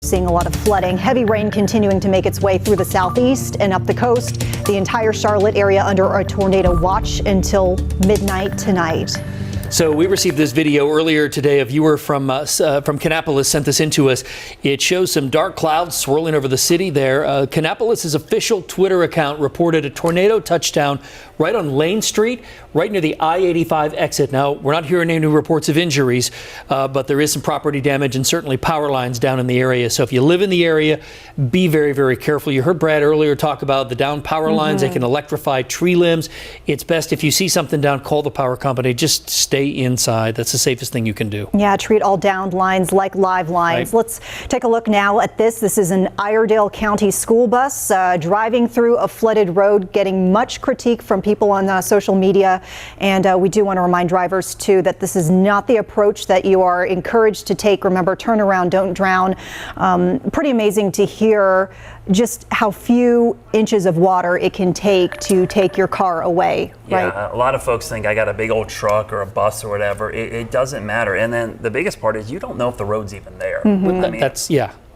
Seeing a lot of flooding, heavy rain continuing to make its way through the southeast and up the coast. The entire Charlotte area under a tornado watch until midnight tonight. So we received this video earlier today. A viewer from Kannapolis sent this in to us. It shows some dark clouds swirling over the city there. Kannapolis' official Twitter account reported a tornado touchdown right on Lane Street, right near the I-85 exit. Now, we're not hearing any new reports of injuries, but there is some property damage and certainly power lines down in the area. So if you live in the area, be very, very careful. You heard Brad earlier talk about the down power lines. They can electrify tree limbs. It's best if you see something down, call the power company. Just stay inside. That's the safest thing you can do. Yeah, treat all downed lines like live lines. Right. Let's take a look now at this. This is an Iredell County school bus driving through a flooded road, getting much critique from people on social media. And we do want to remind drivers, too, that this is not the approach that you are encouraged to take. Remember, turn around, don't drown. Pretty amazing to hear just how few inches of water it can take to take your car away, right? Yeah, a lot of folks think I got a big old truck or a bus or whatever. It doesn't matter. And then the biggest part is you don't know if the road's even there. I mean,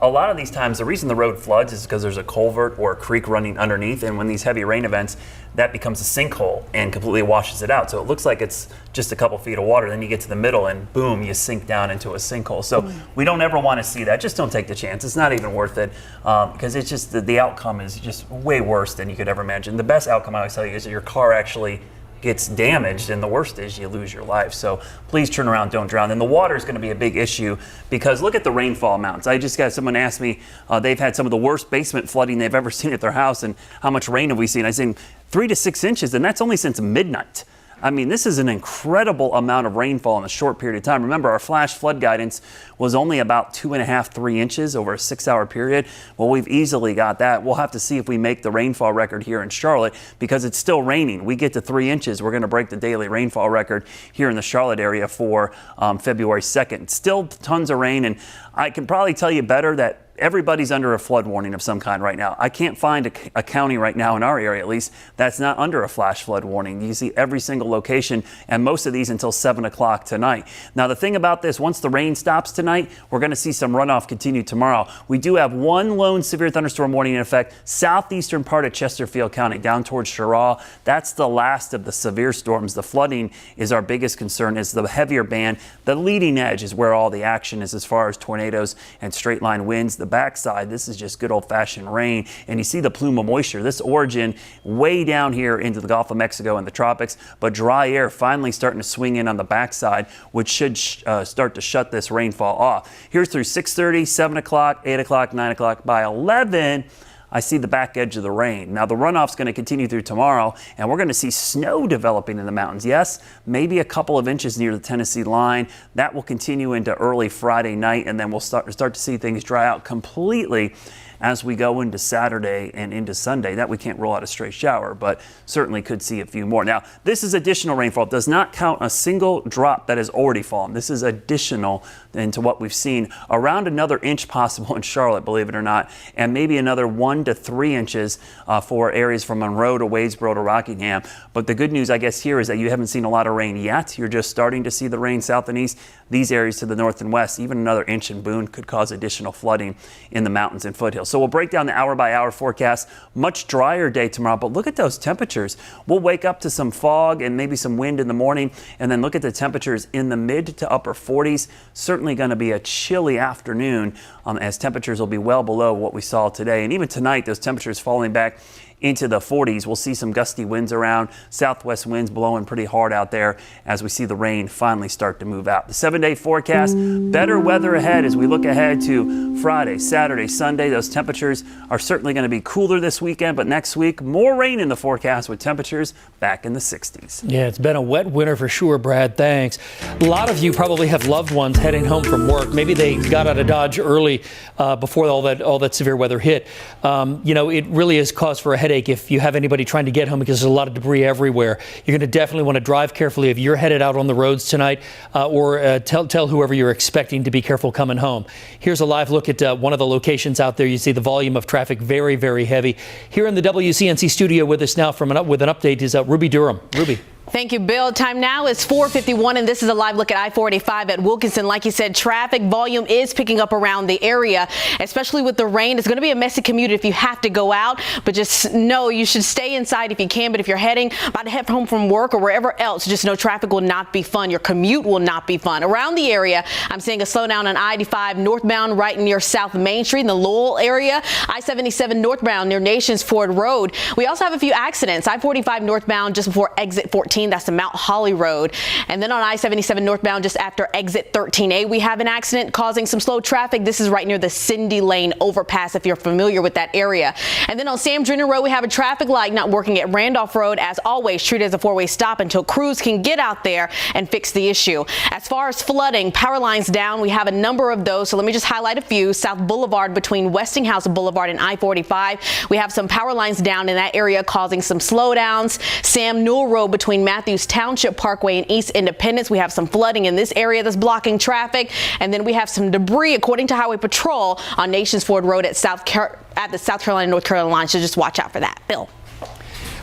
a lot of these times, the reason the road floods is because there's a culvert or a creek running underneath, and when these heavy rain events, that becomes a sinkhole and completely washes it out. So it looks like it's just a couple feet of water, then you get to the middle and boom, you sink down into a sinkhole. So we don't ever want to see that. Just don't take the chance. It's not even worth it, because it's just the outcome is just way worse than you could ever imagine. The best outcome, I always tell you, is that your car actually gets damaged, and the worst is you lose your life. So please turn around, don't drown. And the water is going to be a big issue, because look at the rainfall amounts. I just got someone asked me, they've had some of the worst basement flooding they've ever seen at their house, and how much rain have we seen? I said 3 to 6 inches, and that's only since midnight. I mean, this is an incredible amount of rainfall in a short period of time. Remember, our flash flood guidance was only about 2.5, 3 inches over a 6-hour period. Well, we've easily got that. We'll have to see if we make the rainfall record here in Charlotte, because it's still raining. We get to 3 inches, we're going to break the daily rainfall record here in the Charlotte area for February 2nd. Still tons of rain, and I can probably tell you better that everybody's under a flood warning of some kind right now. I can't find a county right now, in our area at least, that's not under a flash flood warning. You see every single location, and most of these until 7 o'clock tonight. Now, the thing about this, once the rain stops tonight, we're going to see some runoff continue tomorrow. We do have one lone severe thunderstorm warning in effect, southeastern part of Chesterfield County, down towards Cheraw. That's the last of the severe storms. The flooding is our biggest concern, is the heavier band. The leading edge is where all the action is as far as tornadoes and straight line winds. The backside, this is just good old-fashioned rain, and you see the plume of moisture. This origin way down here into the Gulf of Mexico and the tropics, but dry air finally starting to swing in on the backside, which should start to shut this rainfall off. Here's through 6:30, 7 o'clock, 8 o'clock, 9 o'clock. By 11, I see the back edge of the rain. Now, the runoff's going to continue through tomorrow, and we're going to see snow developing in the mountains. Yes, maybe a couple of inches near the Tennessee line. That will continue into early Friday night, and then we'll start to see things dry out completely as we go into Saturday and into Sunday. That we can't rule out a stray shower, but certainly could see a few more. Now, this is additional rainfall. It does not count a single drop that has already fallen. This is additional into what we've seen. Around another inch possible in Charlotte, believe it or not, and maybe another 1 to 3 inches for areas from Monroe to Wadesboro to Rockingham. But the good news, I guess, here is that you haven't seen a lot of rain yet. You're just starting to see the rain south and east. These areas to the north and west, even another inch in Boone could cause additional flooding in the mountains and foothills. So we'll break down the hour-by-hour forecast. Much drier day tomorrow, but look at those temperatures. We'll wake up to some fog and maybe some wind in the morning, and then look at the temperatures in the mid to upper 40s. Certainly going to be a chilly afternoon, as temperatures will be well below what we saw today. And even tonight, those temperatures falling back into the 40s. We'll see some gusty winds around, southwest winds blowing pretty hard out there as we see the rain finally start to move out. The 7-day forecast, better weather ahead as we look ahead to Friday, Saturday, Sunday. Those temperatures are certainly going to be cooler this weekend, but next week, more rain in the forecast with temperatures back in the 60s. Yeah, it's been a wet winter for sure, Brad. Thanks. A lot of you probably have loved ones heading home from work. Maybe they got out of Dodge early before all that severe weather hit. You know, it really is cause for a headache if you have anybody trying to get home, because there's a lot of debris everywhere. You're going to definitely want to drive carefully if you're headed out on the roads tonight, or tell whoever you're expecting to be careful coming home. Here's a live look at one of the locations out there. You see the volume of traffic very, very heavy. Here in the WCNC studio with us now with an update is Ruby Durham. Ruby. Thank you, Bill. Time now is 4:51, and this is a live look at I-485 at Wilkinson. Like you said, traffic volume is picking up around the area, especially with the rain. It's going to be a messy commute if you have to go out, but just know you should stay inside if you can. But if you're about to head home from work or wherever else, just know traffic will not be fun. Your commute will not be fun. Around the area, I'm seeing a slowdown on I-85 northbound right near South Main Street in the Lowell area. I-77 northbound near Nations Ford Road. We also have a few accidents. I-45 northbound just before exit 14. That's the Mount Holly Road. And then on I-77 northbound just after exit 13A, we have an accident causing some slow traffic. This is right near the Cindy Lane overpass if you're familiar with that area. And then on Sam Drennan Road, we have a traffic light not working at Randolph Road. As always, treated as a four-way stop until crews can get out there and fix the issue. As far as flooding, power lines down, we have a number of those. So let me just highlight a few. South Boulevard between Westinghouse Boulevard and I-45. We have some power lines down in that area causing some slowdowns. Sam Newell Road between Matthews Township Parkway and East Independence. We have some flooding in this area that's blocking traffic. And then we have some debris, according to Highway Patrol, on Nations Ford Road at the South Carolina-North Carolina line. So just watch out for that. Bill.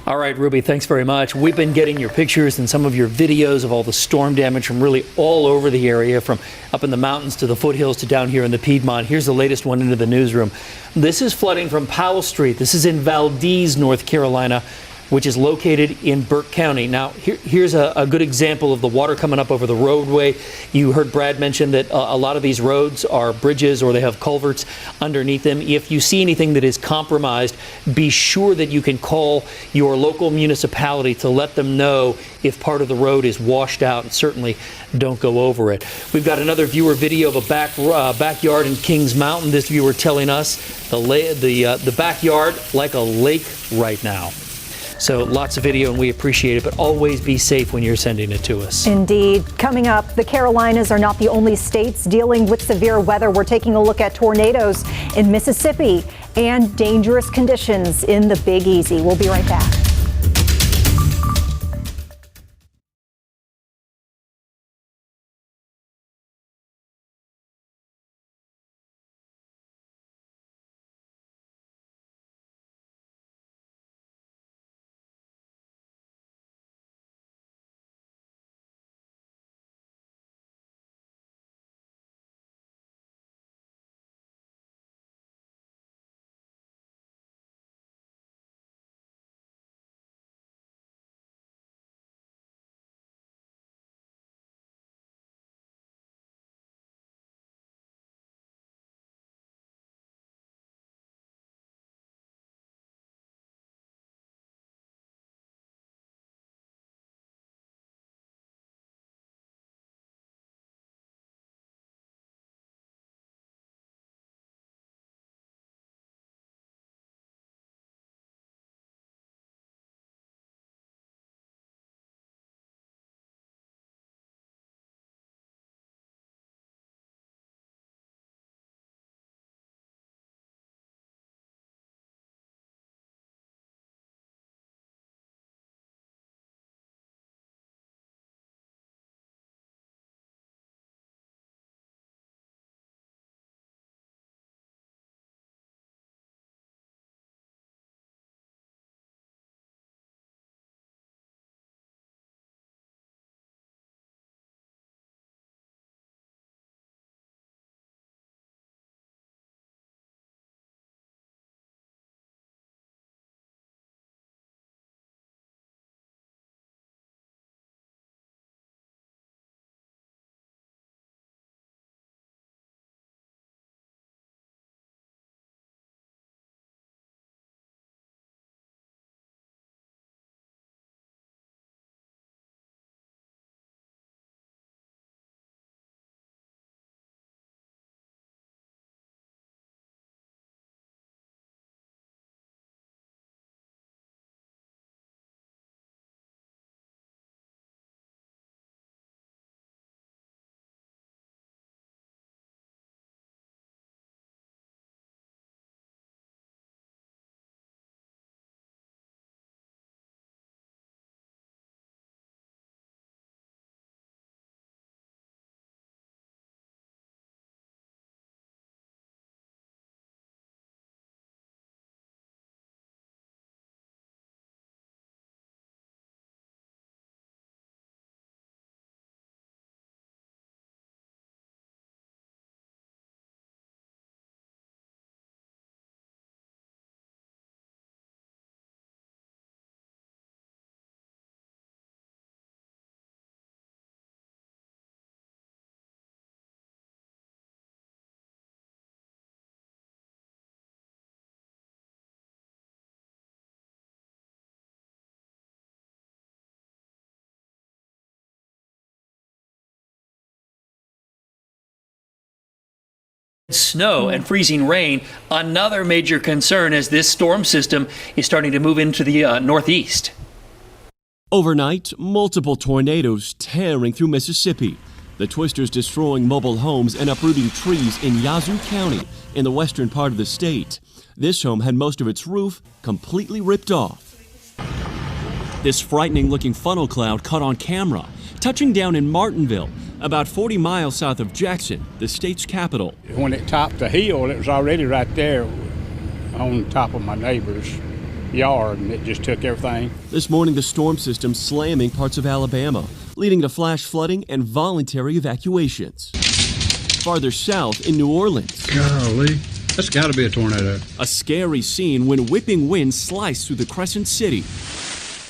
All right, Ruby, thanks very much. We've been getting your pictures and some of your videos of all the storm damage from really all over the area, from up in the mountains to the foothills to down here in the Piedmont. Here's the latest one into the newsroom. This is flooding from Powell Street. This is in Valdez, North Carolina, which is located in Burke County. Now, here's a good example of the water coming up over the roadway. You heard Brad mention that a lot of these roads are bridges or they have culverts underneath them. If you see anything that is compromised, be sure that you can call your local municipality to let them know if part of the road is washed out, and certainly don't go over it. We've got another viewer video of a backyard in Kings Mountain. This viewer telling us the backyard like a lake right now. So lots of video, and we appreciate it, but always be safe when you're sending it to us. Indeed. Coming up, the Carolinas are not the only states dealing with severe weather. We're taking a look at tornadoes in Mississippi and dangerous conditions in the Big Easy. We'll be right back. Snow and freezing rain, another major concern as this storm system is starting to move into the northeast. Overnight, multiple tornadoes tearing through Mississippi. The twisters destroying mobile homes and uprooting trees in Yazoo County in the western part of the state. This home had most of its roof completely ripped off. This frightening-looking funnel cloud caught on camera, touching down in Martinville, about 40 miles south of Jackson, the state's capital. When it topped the hill, it was already right there on top of my neighbor's yard, and it just took everything. This morning, the storm system slamming parts of Alabama, leading to flash flooding and voluntary evacuations. Farther south in New Orleans. Golly, that's got to be a tornado. A scary scene when whipping winds sliced through the Crescent City.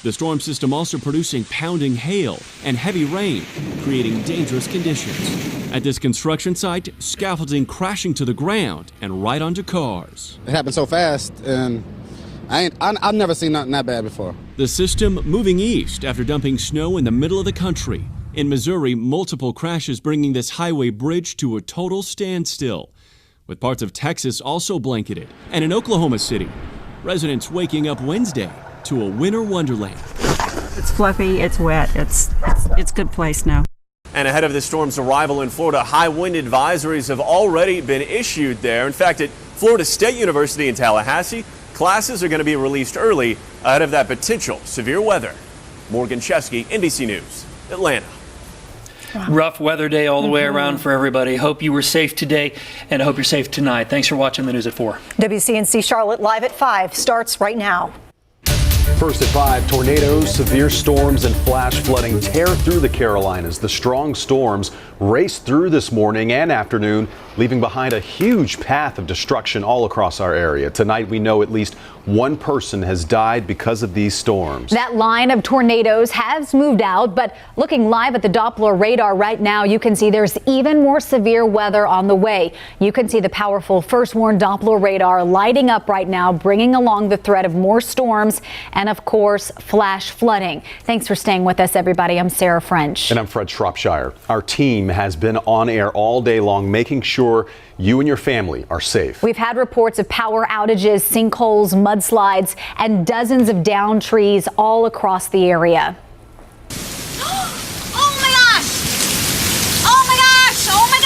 The storm system also producing pounding hail and heavy rain, creating dangerous conditions. At this construction site, scaffolding crashing to the ground and right onto cars. It happened so fast, and I've never seen nothing that bad before. The system moving east after dumping snow in the middle of the country. In Missouri, multiple crashes bringing this highway bridge to a total standstill, with parts of Texas also blanketed. And in Oklahoma City, residents waking up Wednesday to a winter wonderland. It's fluffy, it's wet, it's a good place now. And ahead of the storm's arrival in Florida, high wind advisories have already been issued there. In fact, at Florida State University in Tallahassee, classes are going to be released early ahead of that potential severe weather. Morgan Chesky, NBC News, Atlanta. Wow. Rough weather day all the way around for everybody. Hope you were safe today, and I hope you're safe tonight. Thanks for watching the news at 4. WCNC Charlotte live at 5 starts right now. First at 5, tornadoes, severe storms, and flash flooding tear through the Carolinas. The strong storms raced through this morning and afternoon, leaving behind a huge path of destruction all across our area. Tonight, we know at least one person has died because of these storms. That line of tornadoes has moved out, but looking live at the Doppler radar right now, you can see there's even more severe weather on the way. You can see the powerful first warn Doppler radar lighting up right now, bringing along the threat of more storms and, of course, flash flooding. Thanks for staying with us, everybody. I'm Sarah French. And I'm Fred Shropshire. Our team has been on air all day long, making sure you and your family are safe. We've had reports of power outages, sinkholes, mudslides, and dozens of downed trees all across the area. Oh my gosh! Oh my gosh! Oh my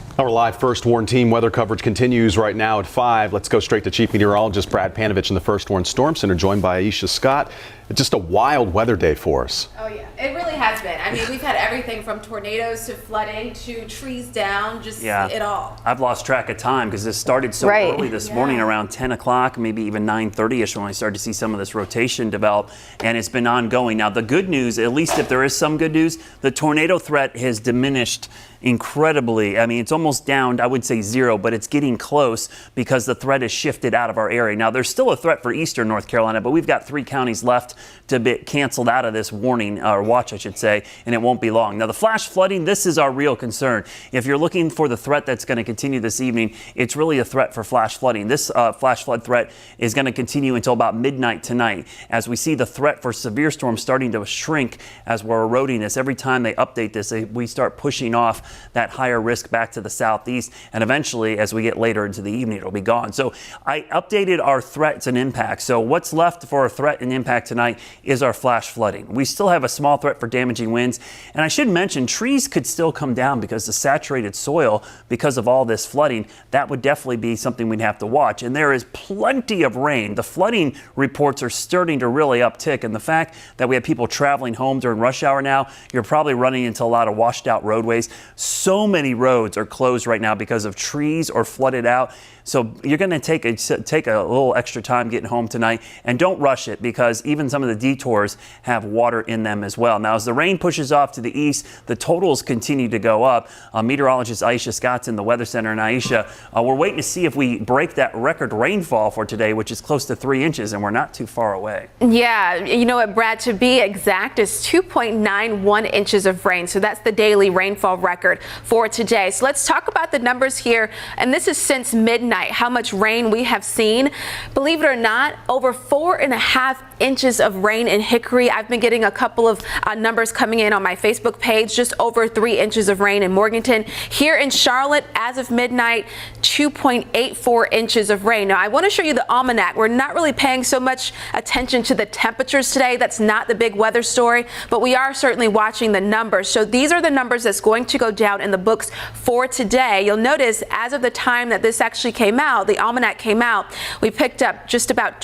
gosh! Our live First Warn team weather coverage continues right now at 5. Let's go straight to Chief Meteorologist Brad Panovich in the First Warn Storm Center, joined by Aisha Scott. It's just a wild weather day for us. Oh yeah, it really has been. I mean, we've had everything from tornadoes to flooding to trees down, just it all. I've lost track of time because this started so early this morning, around 10 o'clock, maybe even 9:30ish, when I started to see some of this rotation develop, and it's been ongoing. Now, the good news, at least if there is some good news, the tornado threat has diminished incredibly. I mean, it's almost down, I would say 0, but it's getting close because the threat has shifted out of our area. Now, there's still a threat for eastern North Carolina, but we've got 3 counties left to be canceled out of this warning, or watch, I should say, and it won't be long. Now, the flash flooding, this is our real concern. If you're looking for the threat that's going to continue this evening, it's really a threat for flash flooding. This flash flood threat is going to continue until about midnight tonight, as we see the threat for severe storms starting to shrink as we're eroding this. Every time they update this, we start pushing off that higher risk back to the southeast, and eventually, as we get later into the evening, it'll be gone. So I updated our threats and impacts. So what's left for a threat and impact tonight is our flash flooding. We still have a small threat for damaging winds, and I should mention trees could still come down because the saturated soil, because of all this flooding, that would definitely be something we'd have to watch. And there is plenty of rain. The flooding reports are starting to really uptick, and the fact that we have people traveling home during rush hour now, you're probably running into a lot of washed out roadways. So many roads are closed right now because of trees or flooded out. So you're going to take a little extra time getting home tonight, and don't rush it, because even some of the detours have water in them as well. Now, as the rain pushes off to the east, the totals continue to go up. Meteorologist Aisha Scott's in the Weather Center, and Aisha, we're waiting to see if we break that record rainfall for today, which is close to 3 inches, and we're not too far away. Yeah, you know what, Brad, to be exact, is 2.91 inches of rain. So that's the daily rainfall record for today. So let's talk talk about the numbers here, and this is since midnight, how much rain we have seen. Believe it or not, over 4.5 inches of rain in Hickory. I've been getting a couple of numbers coming in on my Facebook page, just over 3 inches of rain in Morganton. Here in Charlotte, as of midnight, 2.84 inches of rain. Now, I want to show you the almanac. We're not really paying so much attention to the temperatures today. That's not the big weather story, but we are certainly watching the numbers. So these are the numbers that's going to go down in the books for today. You'll notice as of the time that this actually came out, the almanac came out, we picked up just over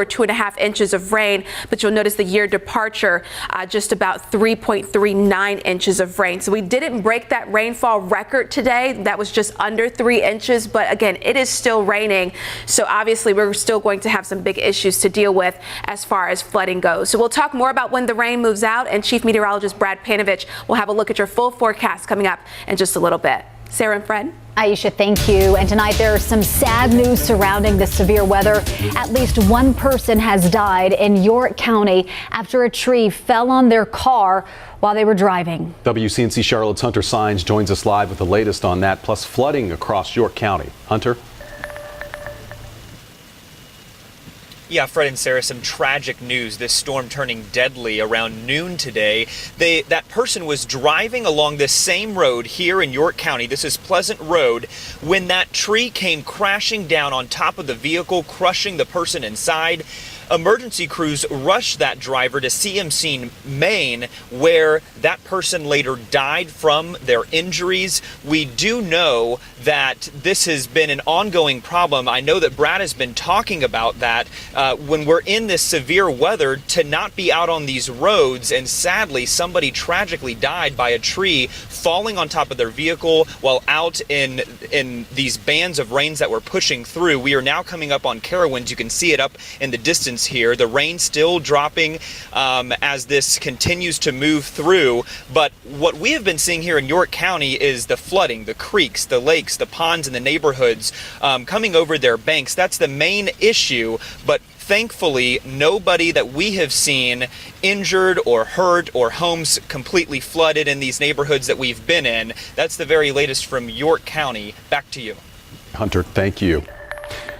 2.5 inches of rain, but you'll notice the year departure, just about 3.39 inches of rain. So we didn't break that rainfall record today. That was just under 3 inches, but again, it is still raining. So obviously we're still going to have some big issues to deal with as far as flooding goes. So we'll talk more about when the rain moves out, and Chief Meteorologist Brad Panovich will have a look at your full forecast coming up in just a little bit. Sarah and Fred? Aisha, thank you. And tonight there is some sad news surrounding the severe weather. At least one person has died in York County after a tree fell on their car while they were driving. WCNC Charlotte's Hunter Sines joins us live with the latest on that, plus flooding across York County. Hunter? Yeah, Fred and Sarah, some tragic news. This storm turning deadly around noon today. That person was driving along this same road here in York County. This is Pleasant Road, when that tree came crashing down on top of the vehicle, crushing the person inside. Emergency crews rushed that driver to CMC Maine, where that person later died from their injuries. We do know that this has been an ongoing problem. I know that Brad has been talking about that when we're in this severe weather, to not be out on these roads. And sadly, somebody tragically died by a tree falling on top of their vehicle while out in these bands of rains that were pushing through. We are now coming up on Harrowing. You can see it up in the distance here. The rain still dropping as this continues to move through. But what we have been seeing here in York County is the flooding, the creeks, the lakes, the ponds in the neighborhoods coming over their banks. That's the main issue. But thankfully, nobody that we have seen injured or hurt or homes completely flooded in these neighborhoods that we've been in. That's the very latest from York County. Back to you. Hunter, thank you.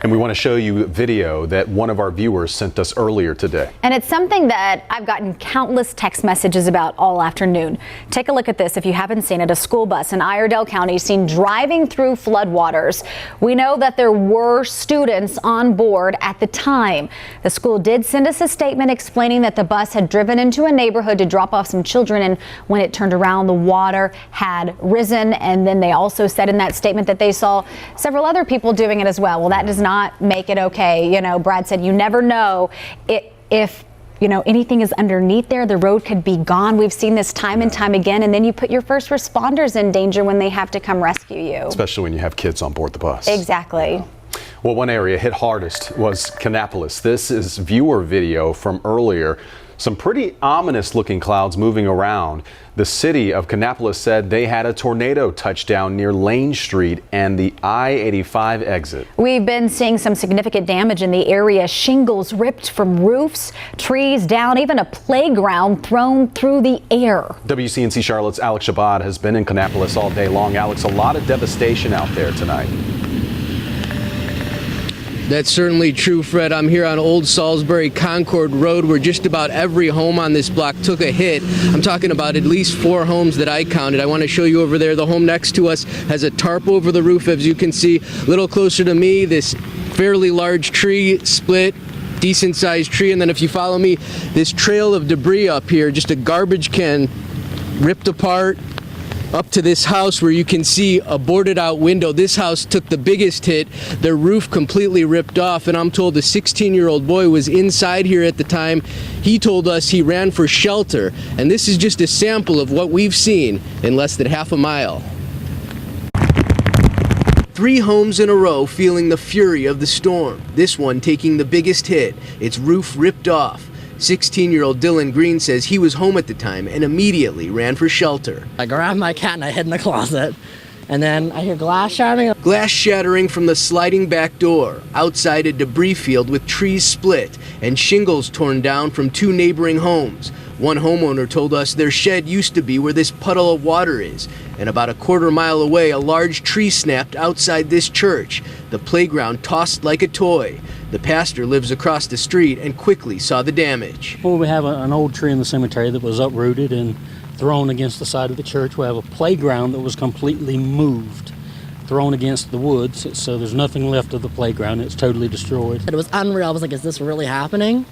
And we want to show you video that one of our viewers sent us earlier today. And it's something that I've gotten countless text messages about all afternoon. Take a look at this if you haven't seen it. A school bus in Iredell County seen driving through floodwaters. We know that there were students on board at the time. The school did send us a statement explaining that the bus had driven into a neighborhood to drop off some children, and when it turned around, the water had risen. And then they also said in that statement that they saw several other people doing it as well. Well, that does not make it okay. You know, Brad said you never know if anything is underneath there. The road could be gone. We've seen this time and time again. And then you put your first responders in danger when they have to come rescue you. Especially when you have kids on board the bus. Exactly. Yeah. Well, one area hit hardest was Kannapolis. This is viewer video from earlier. Some pretty ominous looking clouds moving around. The city of Kannapolis said they had a tornado touchdown near Lane Street and the I-85 exit. We've been seeing some significant damage in the area. Shingles ripped from roofs, trees down, even a playground thrown through the air. WCNC Charlotte's Alex Shabbat has been in Kannapolis all day long. Alex, a lot of devastation out there tonight. That's certainly true, Fred. I'm here on Old Salisbury Concord Road, where just about every home on this block took a hit. I'm talking about at least 4 homes that I counted. I want to show you over there. The home next to us has a tarp over the roof, as you can see. A little closer to me, this fairly large tree split, decent sized tree. And then if you follow me, this trail of debris up here, just a garbage can ripped apart, up to this house where you can see a boarded out window. This house took the biggest hit. The roof completely ripped off, and I'm told a 16-year-old boy was inside here at the time. He told us he ran for shelter, and this is just a sample of what we've seen in less than half a mile. 3 homes in a row feeling the fury of the storm. This one taking the biggest hit. Its roof ripped off. 16-year-old Dylan Green says he was home at the time and immediately ran for shelter. I grabbed my cat and I hid in the closet, and then I hear glass shattering. Glass shattering from the sliding back door. Outside, a debris field with trees split and shingles torn down from 2 neighboring homes. One homeowner told us their shed used to be where this puddle of water is, and about a quarter mile away, a large tree snapped outside this church. The playground tossed like a toy. The pastor lives across the street and quickly saw the damage. Well, we have an old tree in the cemetery that was uprooted and thrown against the side of the church. We have a playground that was completely moved, thrown against the woods, so there's nothing left of the playground. It's totally destroyed. It was unreal. I was like, is this really happening?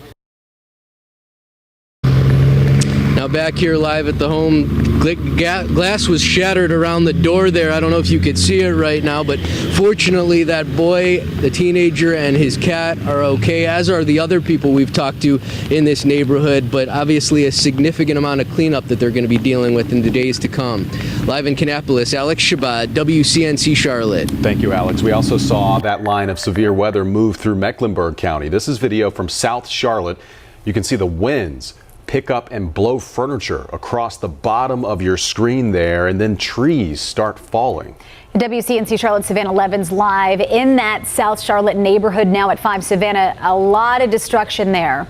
Now back here live at the home, glass was shattered around the door there. I don't know if you could see it right now, but fortunately that boy, the teenager, and his cat are okay, as are the other people we've talked to in this neighborhood, but obviously a significant amount of cleanup that they're going to be dealing with in the days to come. Live in Kannapolis, Alex Shabbat, WCNC Charlotte. Thank you, Alex. We also saw that line of severe weather move through Mecklenburg County. This is video from South Charlotte. You can see the winds pick up and blow furniture across the bottom of your screen there, and then trees start falling. WCNC Charlotte, Savannah Levins live in that South Charlotte neighborhood now at 5 Savannah. A lot of destruction there.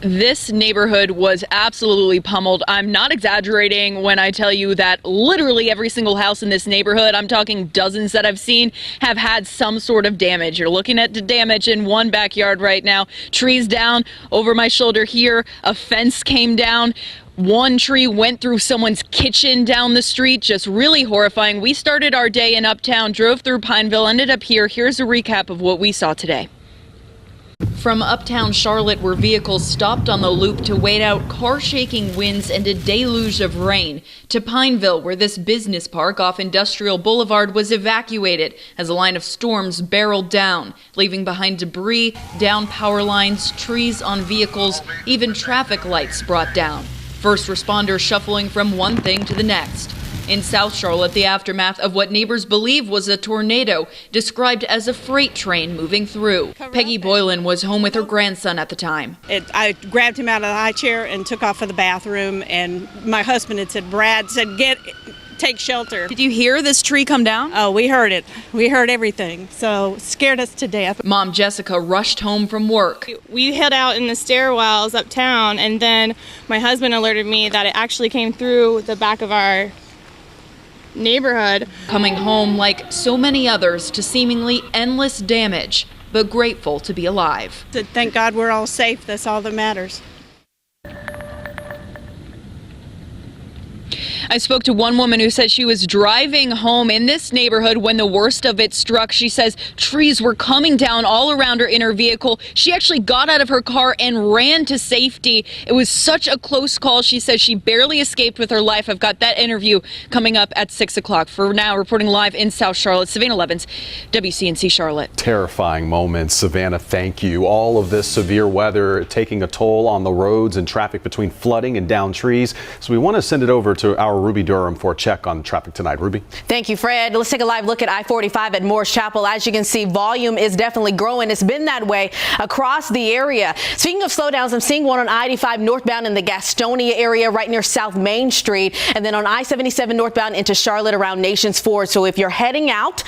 This neighborhood was absolutely pummeled. I'm not exaggerating when I tell you that literally every single house in this neighborhood, I'm talking dozens that I've seen, have had some sort of damage. You're looking at the damage in one backyard right now. Trees down over my shoulder here. A fence came down. One tree went through someone's kitchen down the street. Just really horrifying. We started our day in Uptown, drove through Pineville, ended up here. Here's a recap of what we saw today. From uptown Charlotte, where vehicles stopped on the loop to wait out car-shaking winds and a deluge of rain, to Pineville, where this business park off Industrial Boulevard was evacuated as a line of storms barreled down, leaving behind debris, down power lines, trees on vehicles, even traffic lights brought down. First responders shuffling from one thing to the next. In South Charlotte, the aftermath of what neighbors believe was a tornado, described as a freight train moving through. Peggy Boylan was home with her grandson at the time. I grabbed him out of the high chair and took off for the bathroom, and my husband had said, Brad said, take shelter. Did you hear this tree come down? Oh, we heard it. We heard everything. So scared us to death. Mom Jessica rushed home from work. We hid out in the stairwells uptown, and then my husband alerted me that it actually came through the back of our neighborhood. Coming home like so many others to seemingly endless damage, but grateful to be alive. Thank God we're all safe. That's all that matters. I spoke to one woman who said she was driving home in this neighborhood when the worst of it struck. She says trees were coming down all around her in her vehicle. She actually got out of her car and ran to safety. It was such a close call. She says she barely escaped with her life. I've got that interview coming up at 6 o'clock. For now, reporting live in South Charlotte, Savannah Levins, WCNC Charlotte. Terrifying moments. Savannah, thank you. All of this severe weather taking a toll on the roads and traffic between flooding and downed trees. So we want to send it over to our Ruby Durham for a check on traffic tonight. Ruby. Thank you, Fred. Let's take a live look at I-45 at Morris Chapel. As you can see, volume is definitely growing. It's been that way across the area. Speaking of slowdowns, I'm seeing one on I-85 northbound in the Gastonia area right near South Main Street, and then on I-77 northbound into Charlotte around Nations Ford. So if you're heading out,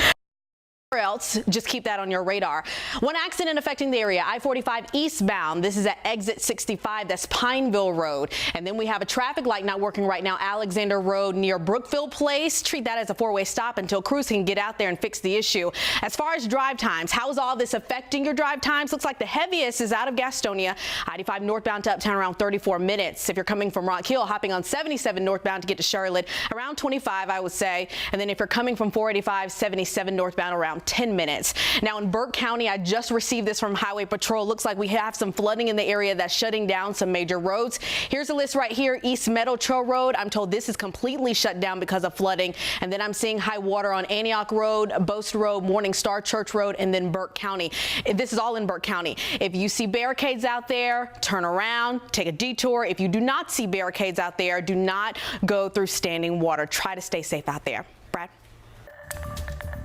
else, just keep that on your radar. One accident affecting the area, I-45 eastbound. This is at exit 65. That's Pineville Road. And then we have a traffic light not working right now, Alexander Road near Brookfield Place. Treat that as a four-way stop until crews can get out there and fix the issue. As far as drive times, how is all this affecting your drive times? Looks like the heaviest is out of Gastonia, I-85 northbound to Uptown around 34 minutes. If you're coming from Rock Hill, hopping on 77 northbound to get to Charlotte, around 25, I would say. And then if you're coming from 485, 77 northbound, around 10 minutes. Now in Burke County, I just received this from Highway Patrol. Looks like we have some flooding in the area that's shutting down some major roads. Here's a list right here. East Meadow Trail Road. I'm told this is completely shut down because of flooding. And then I'm seeing high water on Antioch Road, Boast Road, Morning Star Church Road, and then Burke County. This is all in Burke County. If you see barricades out there, turn around, take a detour. If you do not see barricades out there, do not go through standing water. Try to stay safe out there. Brad?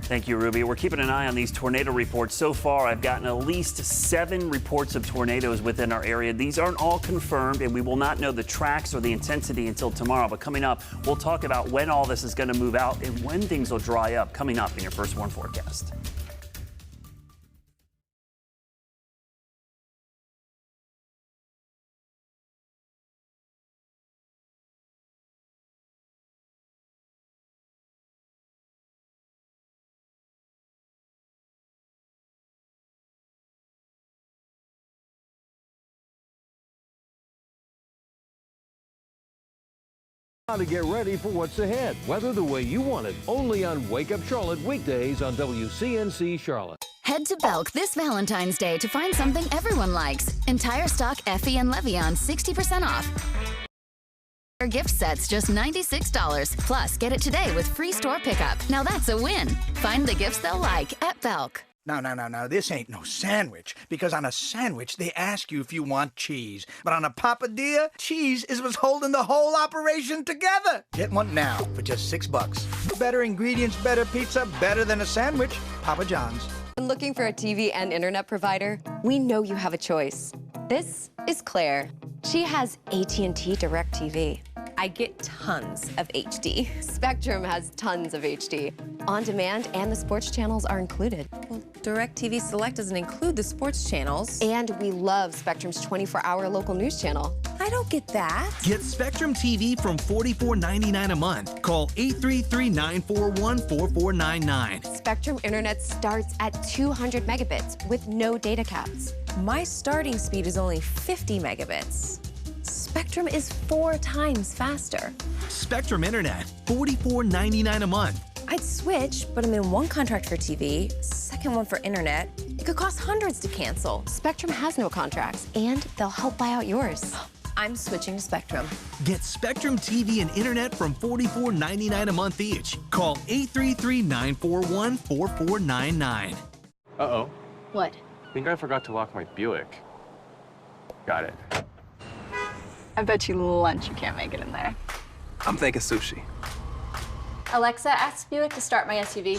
Thank you, Ruby. We're keeping an eye on these tornado reports. So far, I've gotten at least 7 reports of tornadoes within our area. These aren't all confirmed, and we will not know the tracks or the intensity until tomorrow. But coming up, we'll talk about when all this is going to move out and when things will dry up. Coming up in your First Warn forecast. How to get ready for what's ahead. Weather the way you want it. Only on Wake Up Charlotte weekdays on WCNC Charlotte. Head to Belk this Valentine's Day to find something everyone likes. Entire stock Effie and Le'Veon 60% off. Gift sets just $96. Plus, get it today with free store pickup. Now that's a win. Find the gifts they'll like at Belk. No, this ain't no sandwich. Because on a sandwich, they ask you if you want cheese. But on a papadilla, cheese is what's holding the whole operation together. Get one now for just $6. Better ingredients, better pizza, better than a sandwich. Papa John's. Looking for a TV and internet provider? We know you have a choice. This is Claire. She has AT&T DirecTV. I get tons of HD. Spectrum has tons of HD. On demand and the sports channels are included. Well, DirecTV Select doesn't include the sports channels. And we love Spectrum's 24-hour local news channel. I don't get that. Get Spectrum TV from $44.99 a month. Call 833-941-4499. Spectrum Internet starts at 200 megabits with no data caps. My starting speed is only 50 megabits. Spectrum is 4 times faster. Spectrum Internet, $44.99 a month. I'd switch, but I'm in one contract for TV, second one for internet. It could cost hundreds to cancel. Spectrum has no contracts, and they'll help buy out yours. I'm switching to Spectrum. Get Spectrum TV and internet from $44.99 a month each. Call 833-941-4499. Uh-oh. What? I think I forgot to lock my Buick. Got it. I bet you lunch you can't make it in there. I'm thinking sushi. Alexa, ask Buick to start my SUV.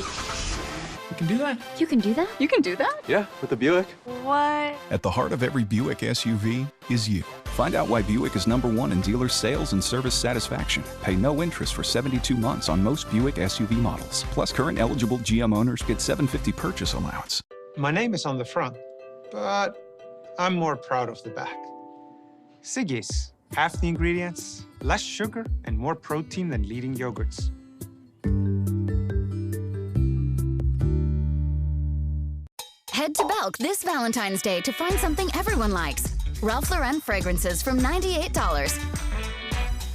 You can do that? You can do that? You can do that? Yeah, with the Buick. What? At the heart of every Buick SUV is you. Find out why Buick is #1 in dealer sales and service satisfaction. Pay no interest for 72 months on most Buick SUV models. Plus, current eligible GM owners get $750 purchase allowance. My name is on the front, but I'm more proud of the back. Siggy's. Half the ingredients, less sugar, and more protein than leading yogurts. Head to Belk this Valentine's Day to find something everyone likes. Ralph Lauren fragrances from $98.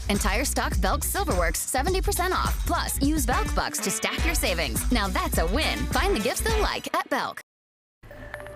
Entire stock Belk Silverworks 70% off. Plus, use Belk Bucks to stack your savings. Now that's a win. Find the gifts they'll like at Belk.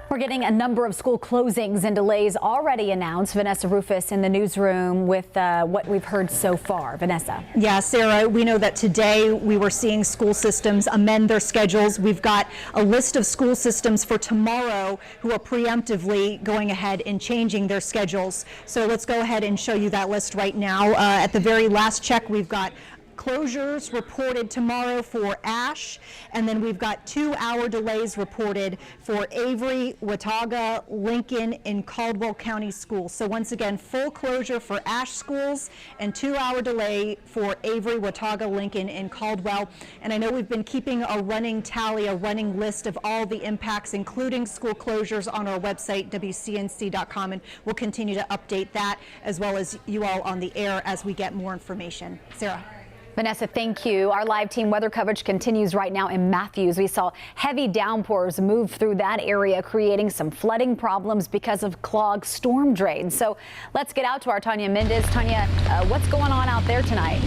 We're getting a number of school closings and delays already announced. Vanessa Rufus in the newsroom with what we've heard so far. Vanessa. Yeah, Sarah, we know that today we were seeing school systems amend their schedules. We've got a list of school systems for tomorrow who are preemptively going ahead and changing their schedules. So let's go ahead and show you that list right now. At the very last check, we've got closures reported tomorrow for Ash, and then we've got 2-hour delays reported for Avery, Watauga, Lincoln, and Caldwell County schools. So once again, full closure for Ash schools and 2-hour delay for Avery, Watauga, Lincoln, and Caldwell. And I know we've been keeping a running tally, a running list of all the impacts, including school closures, on our website, WCNC.com, and we'll continue to update that as well as you all on the air as we get more information. Sarah. Vanessa, thank you. Our live team weather coverage continues right now in Matthews. We saw heavy downpours move through that area, creating some flooding problems because of clogged storm drains. So let's get out to our Tanya Mendez. Tanya, what's going on out there tonight?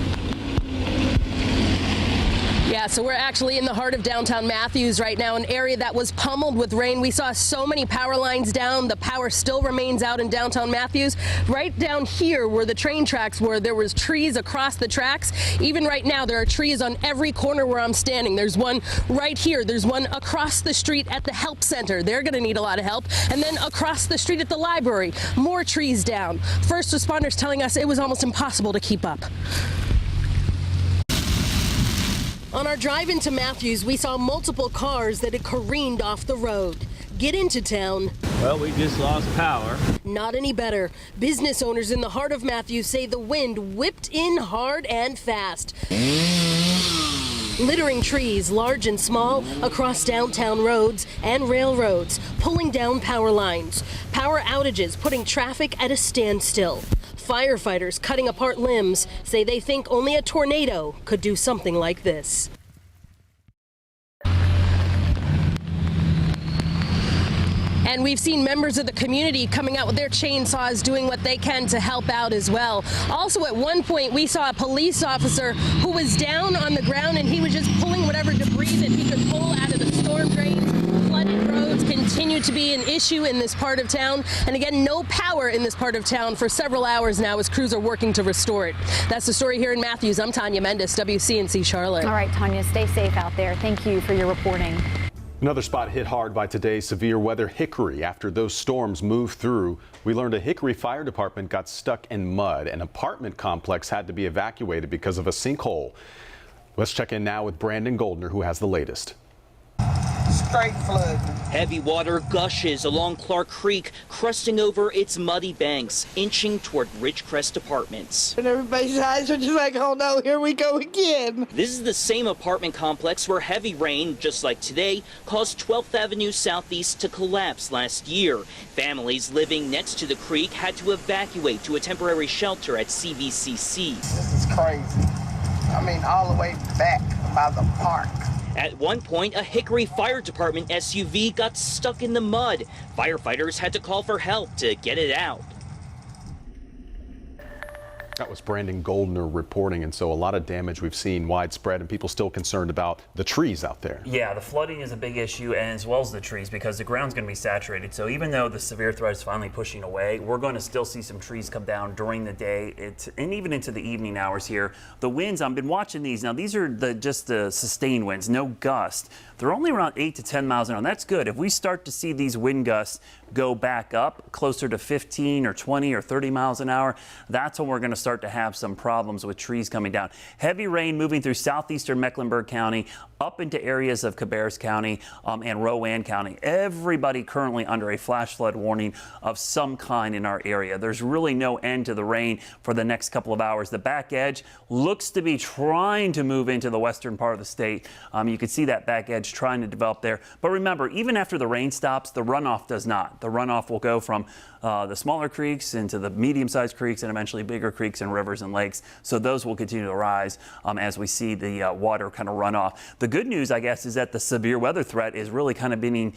Yeah, so we're actually in the heart of downtown Matthews right now, an area that was pummeled with rain. We saw so many power lines down. The power still remains out in downtown Matthews. Right down here where the train tracks were, there was trees across the tracks. Even right now, there are trees on every corner where I'm standing. There's one right here. There's one across the street at the help center. They're going to need a lot of help. And then across the street at the library, more trees down. First responders telling us it was almost impossible to keep up. On our drive into Matthews, we saw multiple cars that had careened off the road. Get into town. Well, we just lost power. Not any better. Business owners in the heart of Matthews say the wind whipped in hard and fast, littering trees, large and small, across downtown roads and railroads, pulling down power lines. Power outages putting traffic at a standstill. Firefighters cutting apart limbs say they think only a tornado could do something like this. and we've seen members of the community coming out with their chainsaws, doing what they can to help out as well. Also, at one point, we saw a police officer who was down on the ground, and he was just pulling whatever debris that he could pull out of the storm drains. Flooded roads continue to be an issue in this part of town, and again, no power in this part of town for several hours now as crews are working to restore it. That's the story here in Matthews. I'm Tanya Mendes, WCNC Charlotte. All right, Tanya, stay safe out there. Thank you for your reporting. Another spot hit hard by today's severe weather, Hickory. After those storms moved through, we learned a Hickory fire department got stuck in mud. An apartment complex had to be evacuated because of a sinkhole. Let's check in now with Brandon Goldner, who has the latest. Straight flood. Heavy water gushes along Clark Creek, crusting over its muddy banks, inching toward Ridgecrest Apartments. And everybody's eyes are just like, oh no, here we go again. This is the same apartment complex where heavy rain, just like today, caused 12th Avenue Southeast to collapse last year. Families living next to the creek had to evacuate to a temporary shelter at CVCC. This is crazy. I mean, all the way back by the park. At one point, a Hickory Fire Department SUV got stuck in the mud. Firefighters had to call for help to get it out. That was Brandon Goldner reporting, and so a lot of damage we've seen widespread, and people still concerned about the trees out there. Yeah, the flooding is a big issue, and as well as the trees, because the ground's going to be saturated. So even though the severe threat is finally pushing away, we're going to still see some trees come down during the day, and even into the evening hours here. The winds, I've been watching these. Now, these are just the sustained winds, no gust. They're only around 8 to 10 miles an hour. That's good. If we start to see these wind gusts go back up closer to 15 or 20 or 30 miles an hour, that's when we're going to start to have some problems with trees coming down. Heavy rain moving through southeastern Mecklenburg County, up into areas of Cabarrus County and Rowan County. Everybody currently under a flash flood warning of some kind in our area. There's really no end to the rain for the next couple of hours. The back edge looks to be trying to move into the western part of the state. You can see that back edge trying to develop there. But remember, even after the rain stops, the runoff does not. The runoff will go from the smaller creeks into the medium-sized creeks and eventually bigger creeks and rivers and lakes. So those will continue to rise as we see the water kind of run off. The good news, I guess, is that the severe weather threat is really kind of being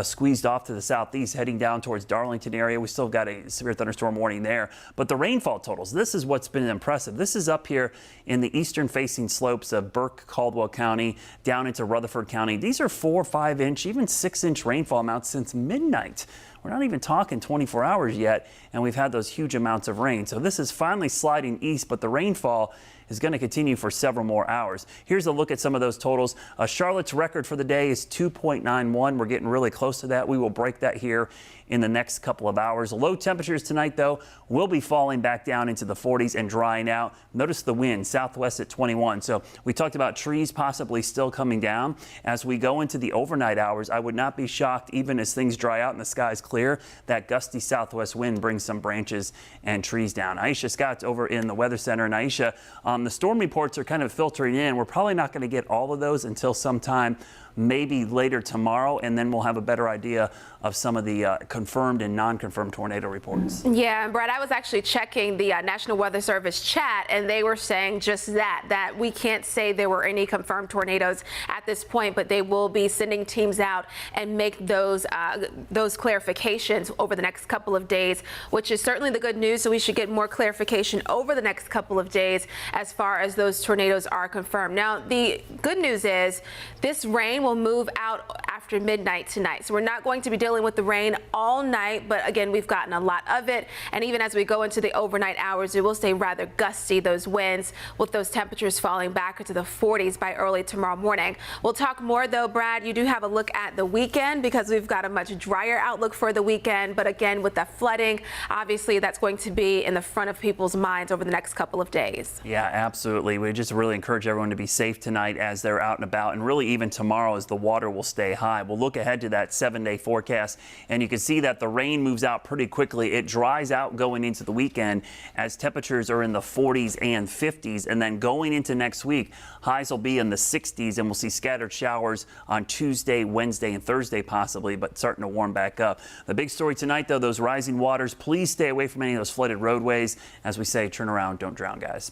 squeezed off to the southeast, heading down towards Darlington area. We still got a severe thunderstorm warning there. But the rainfall totals, this is what's been impressive. This is up here in the eastern-facing slopes of Burke, Caldwell County, down into Rutherford County. These are 4 or 5 inch, even 6 inch rainfall amounts since midnight. We're not even talking 24 hours yet, and we've had those huge amounts of rain. So this is finally sliding east, but the rainfall is going to continue for several more hours. Here's a look at some of those totals. Charlotte's record for the day is 2.91. We're getting really close to that. We will break that here in the next couple of hours. Low temperatures tonight, though, will be falling back down into the 40s and drying out. Notice the wind, southwest at 21. So we talked about trees possibly still coming down. As we go into the overnight hours, I would not be shocked, even as things dry out and the sky's clear, that gusty southwest wind brings some branches and trees down. Aisha Scott's over in the Weather Center. And Aisha, the storm reports are kind of filtering in. We're probably not going to get all of those until sometime maybe later tomorrow, and then we'll have a better idea of some of the confirmed and non-confirmed tornado reports. Yeah, and Brad, I was actually checking the National Weather Service chat, and they were saying just that we can't say there were any confirmed tornadoes at this point, but they will be sending teams out and make those clarifications over the next couple of days, which is certainly the good news. So we should get more clarification over the next couple of days as far as those tornadoes are confirmed. Now, the good news is this rain will move out after midnight tonight. So we're not going to be dealing with the rain all night, but again, we've gotten a lot of it. And even as we go into the overnight hours, it will stay rather gusty, those winds, with those temperatures falling back into the 40s by early tomorrow morning. We'll talk more though, Brad. You do have a look at the weekend because we've got a much drier outlook for the weekend. But again, with the flooding, obviously that's going to be in the front of people's minds over the next couple of days. Yeah, absolutely. We just really encourage everyone to be safe tonight as they're out and about, and really even tomorrow as the water will stay high. We'll look ahead to that 7-day forecast, and you can see that the rain moves out pretty quickly. It dries out going into the weekend as temperatures are in the 40s and 50s, and then going into next week, highs will be in the 60s, and we'll see scattered showers on Tuesday, Wednesday, and Thursday possibly, but starting to warm back up. The big story tonight, though, those rising waters. Please stay away from any of those flooded roadways. As we say, turn around, don't drown, guys.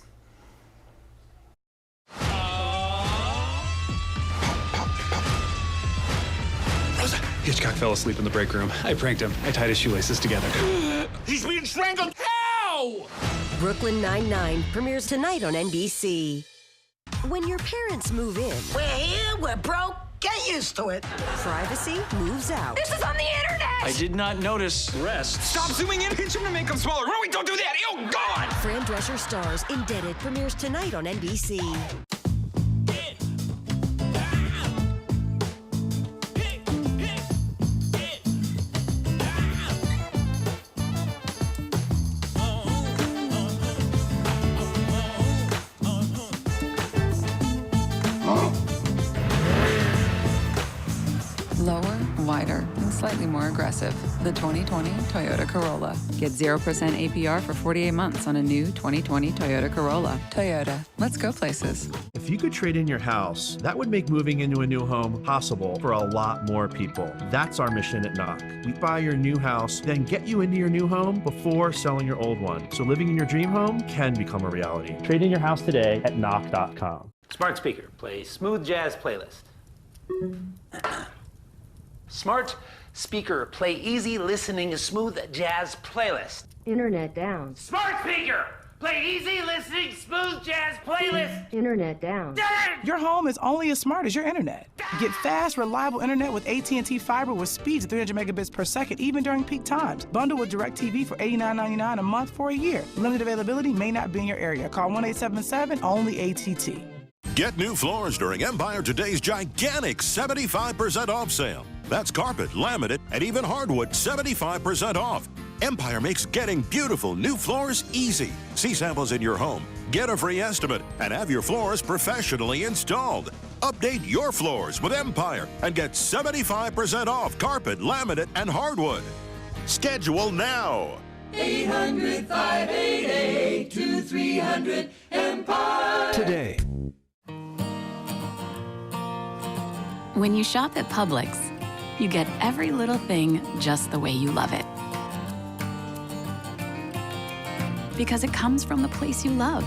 Hitchcock fell asleep in the break room. I pranked him. I tied his shoelaces together. He's being strangled. How? Brooklyn Nine-Nine premieres tonight on NBC. When your parents move in, We're here, we're broke, get used to it. privacy moves out. This is on the internet! I did not notice rest. Stop zooming in! Pinch him to make him smaller. No, wait, don't do that! Oh, God! Fran Drescher stars Indebted premieres tonight on NBC. Lower, wider, and slightly more aggressive. The 2020 Toyota Corolla. Get 0% APR for 48 months on a new 2020 Toyota Corolla. Toyota, let's go places. If you could trade in your house, that would make moving into a new home possible for a lot more people. That's our mission at Knock. We buy your new house, then get you into your new home before selling your old one. So living in your dream home can become a reality. Trade in your house today at knock.com. Smart speaker, play smooth jazz playlist. Smart speaker, play easy listening smooth jazz playlist. Internet down. Smart speaker, play easy listening smooth jazz playlist. Internet down. Your home is only as smart as your internet. Get fast, reliable internet with AT&T Fiber with speeds of 300 megabits per second, even during peak times. Bundle with DirecTV for $89.99 a month for a year. Limited availability may not be in your area. Call 1-877, only ATT. Get new floors during Empire Today's gigantic 75% off sale. That's carpet, laminate, and even hardwood 75% off. Empire makes getting beautiful new floors easy. See samples in your home, get a free estimate, and have your floors professionally installed. Update your floors with Empire and get 75% off carpet, laminate, and hardwood. Schedule now. 800-588-2300 Empire. Today. When you shop at Publix, you get every little thing just the way you love it. Because it comes from the place you love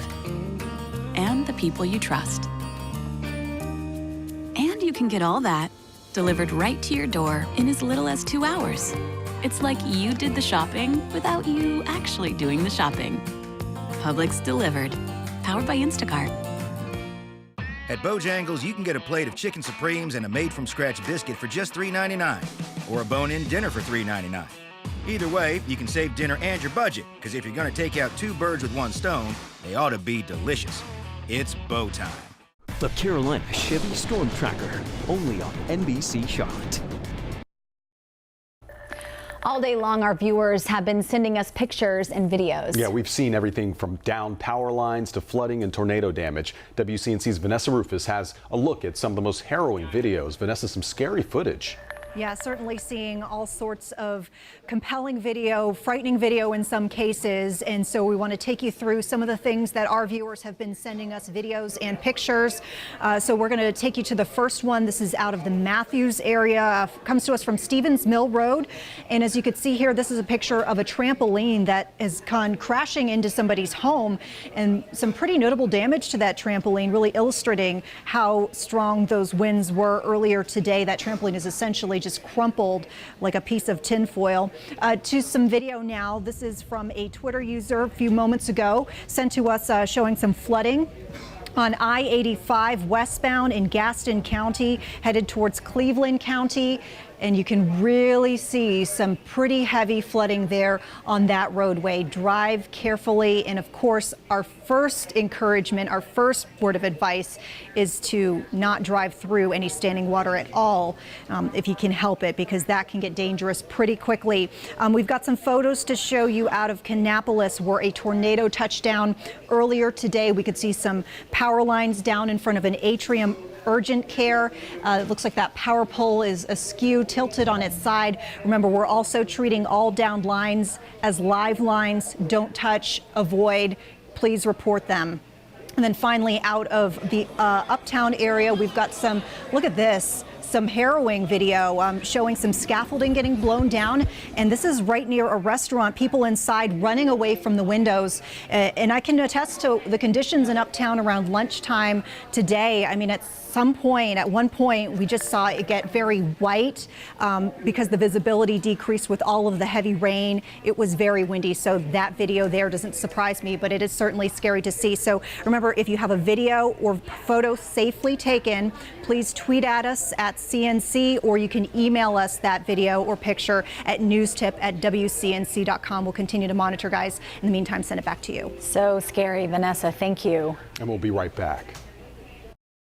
and the people you trust. And you can get all that delivered right to your door in as little as 2 hours. It's like you did the shopping without you actually doing the shopping. Publix delivered, powered by Instacart. At Bojangles, you can get a plate of chicken supremes and a made-from-scratch biscuit for just $3.99, or a bone-in dinner for $3.99. Either way, you can save dinner and your budget, because if you're going to take out 2 birds with 1 stone, they ought to be delicious. It's Bo time. The Carolina Chevy Storm Tracker, only on NBC Charlotte. All day long, our viewers have been sending us pictures and videos. Yeah, we've seen everything from downed power lines to flooding and tornado damage. WCNC's Vanessa Rufus has a look at some of the most harrowing videos. Vanessa, some scary footage. Yeah, certainly seeing all sorts of compelling video, frightening video in some cases. And so we want to take you through some of the things that our viewers have been sending us videos and pictures. So we're going to take you to the first one. This is out of the Matthews area. Comes to us from Stevens Mill Road. And as you can see here, this is a picture of a trampoline that has gone crashing into somebody's home, and some pretty notable damage to that trampoline, really illustrating how strong those winds were earlier today. That trampoline is essentially just crumpled like a piece of tinfoil. To some video now. This is from a Twitter user a few moments ago, sent to us showing some flooding on I-85 westbound in Gaston County, headed towards Cleveland County. And you can really see some pretty heavy flooding there on that roadway. Drive carefully. And of course, our first encouragement, our first word of advice is to not drive through any standing water at all if you can help it, because that can get dangerous pretty quickly. We've got some photos to show you out of Kannapolis, where a tornado touched down earlier today. We could see some power lines down in front of an atrium urgent care. It looks like that power pole is askew, tilted on its side. Remember, we're also treating all downed lines as live lines. Don't touch, avoid, please report them. And then finally, out of the uptown area, we've got some, look at this, some harrowing video showing some scaffolding getting blown down. And this is right near a restaurant, people inside running away from the windows. And I can attest to the conditions in Uptown around lunchtime today. I mean, at one point, we just saw it get very white because the visibility decreased with all of the heavy rain. It was very windy, so that video there doesn't surprise me, but it is certainly scary to see. So remember, if you have a video or photo safely taken, please tweet at us at CNC, or you can email us that video or picture at newstip@wcnc.com. We'll continue to monitor, guys. In the meantime, send it back to you. So scary, Vanessa. Thank you. And we'll be right back.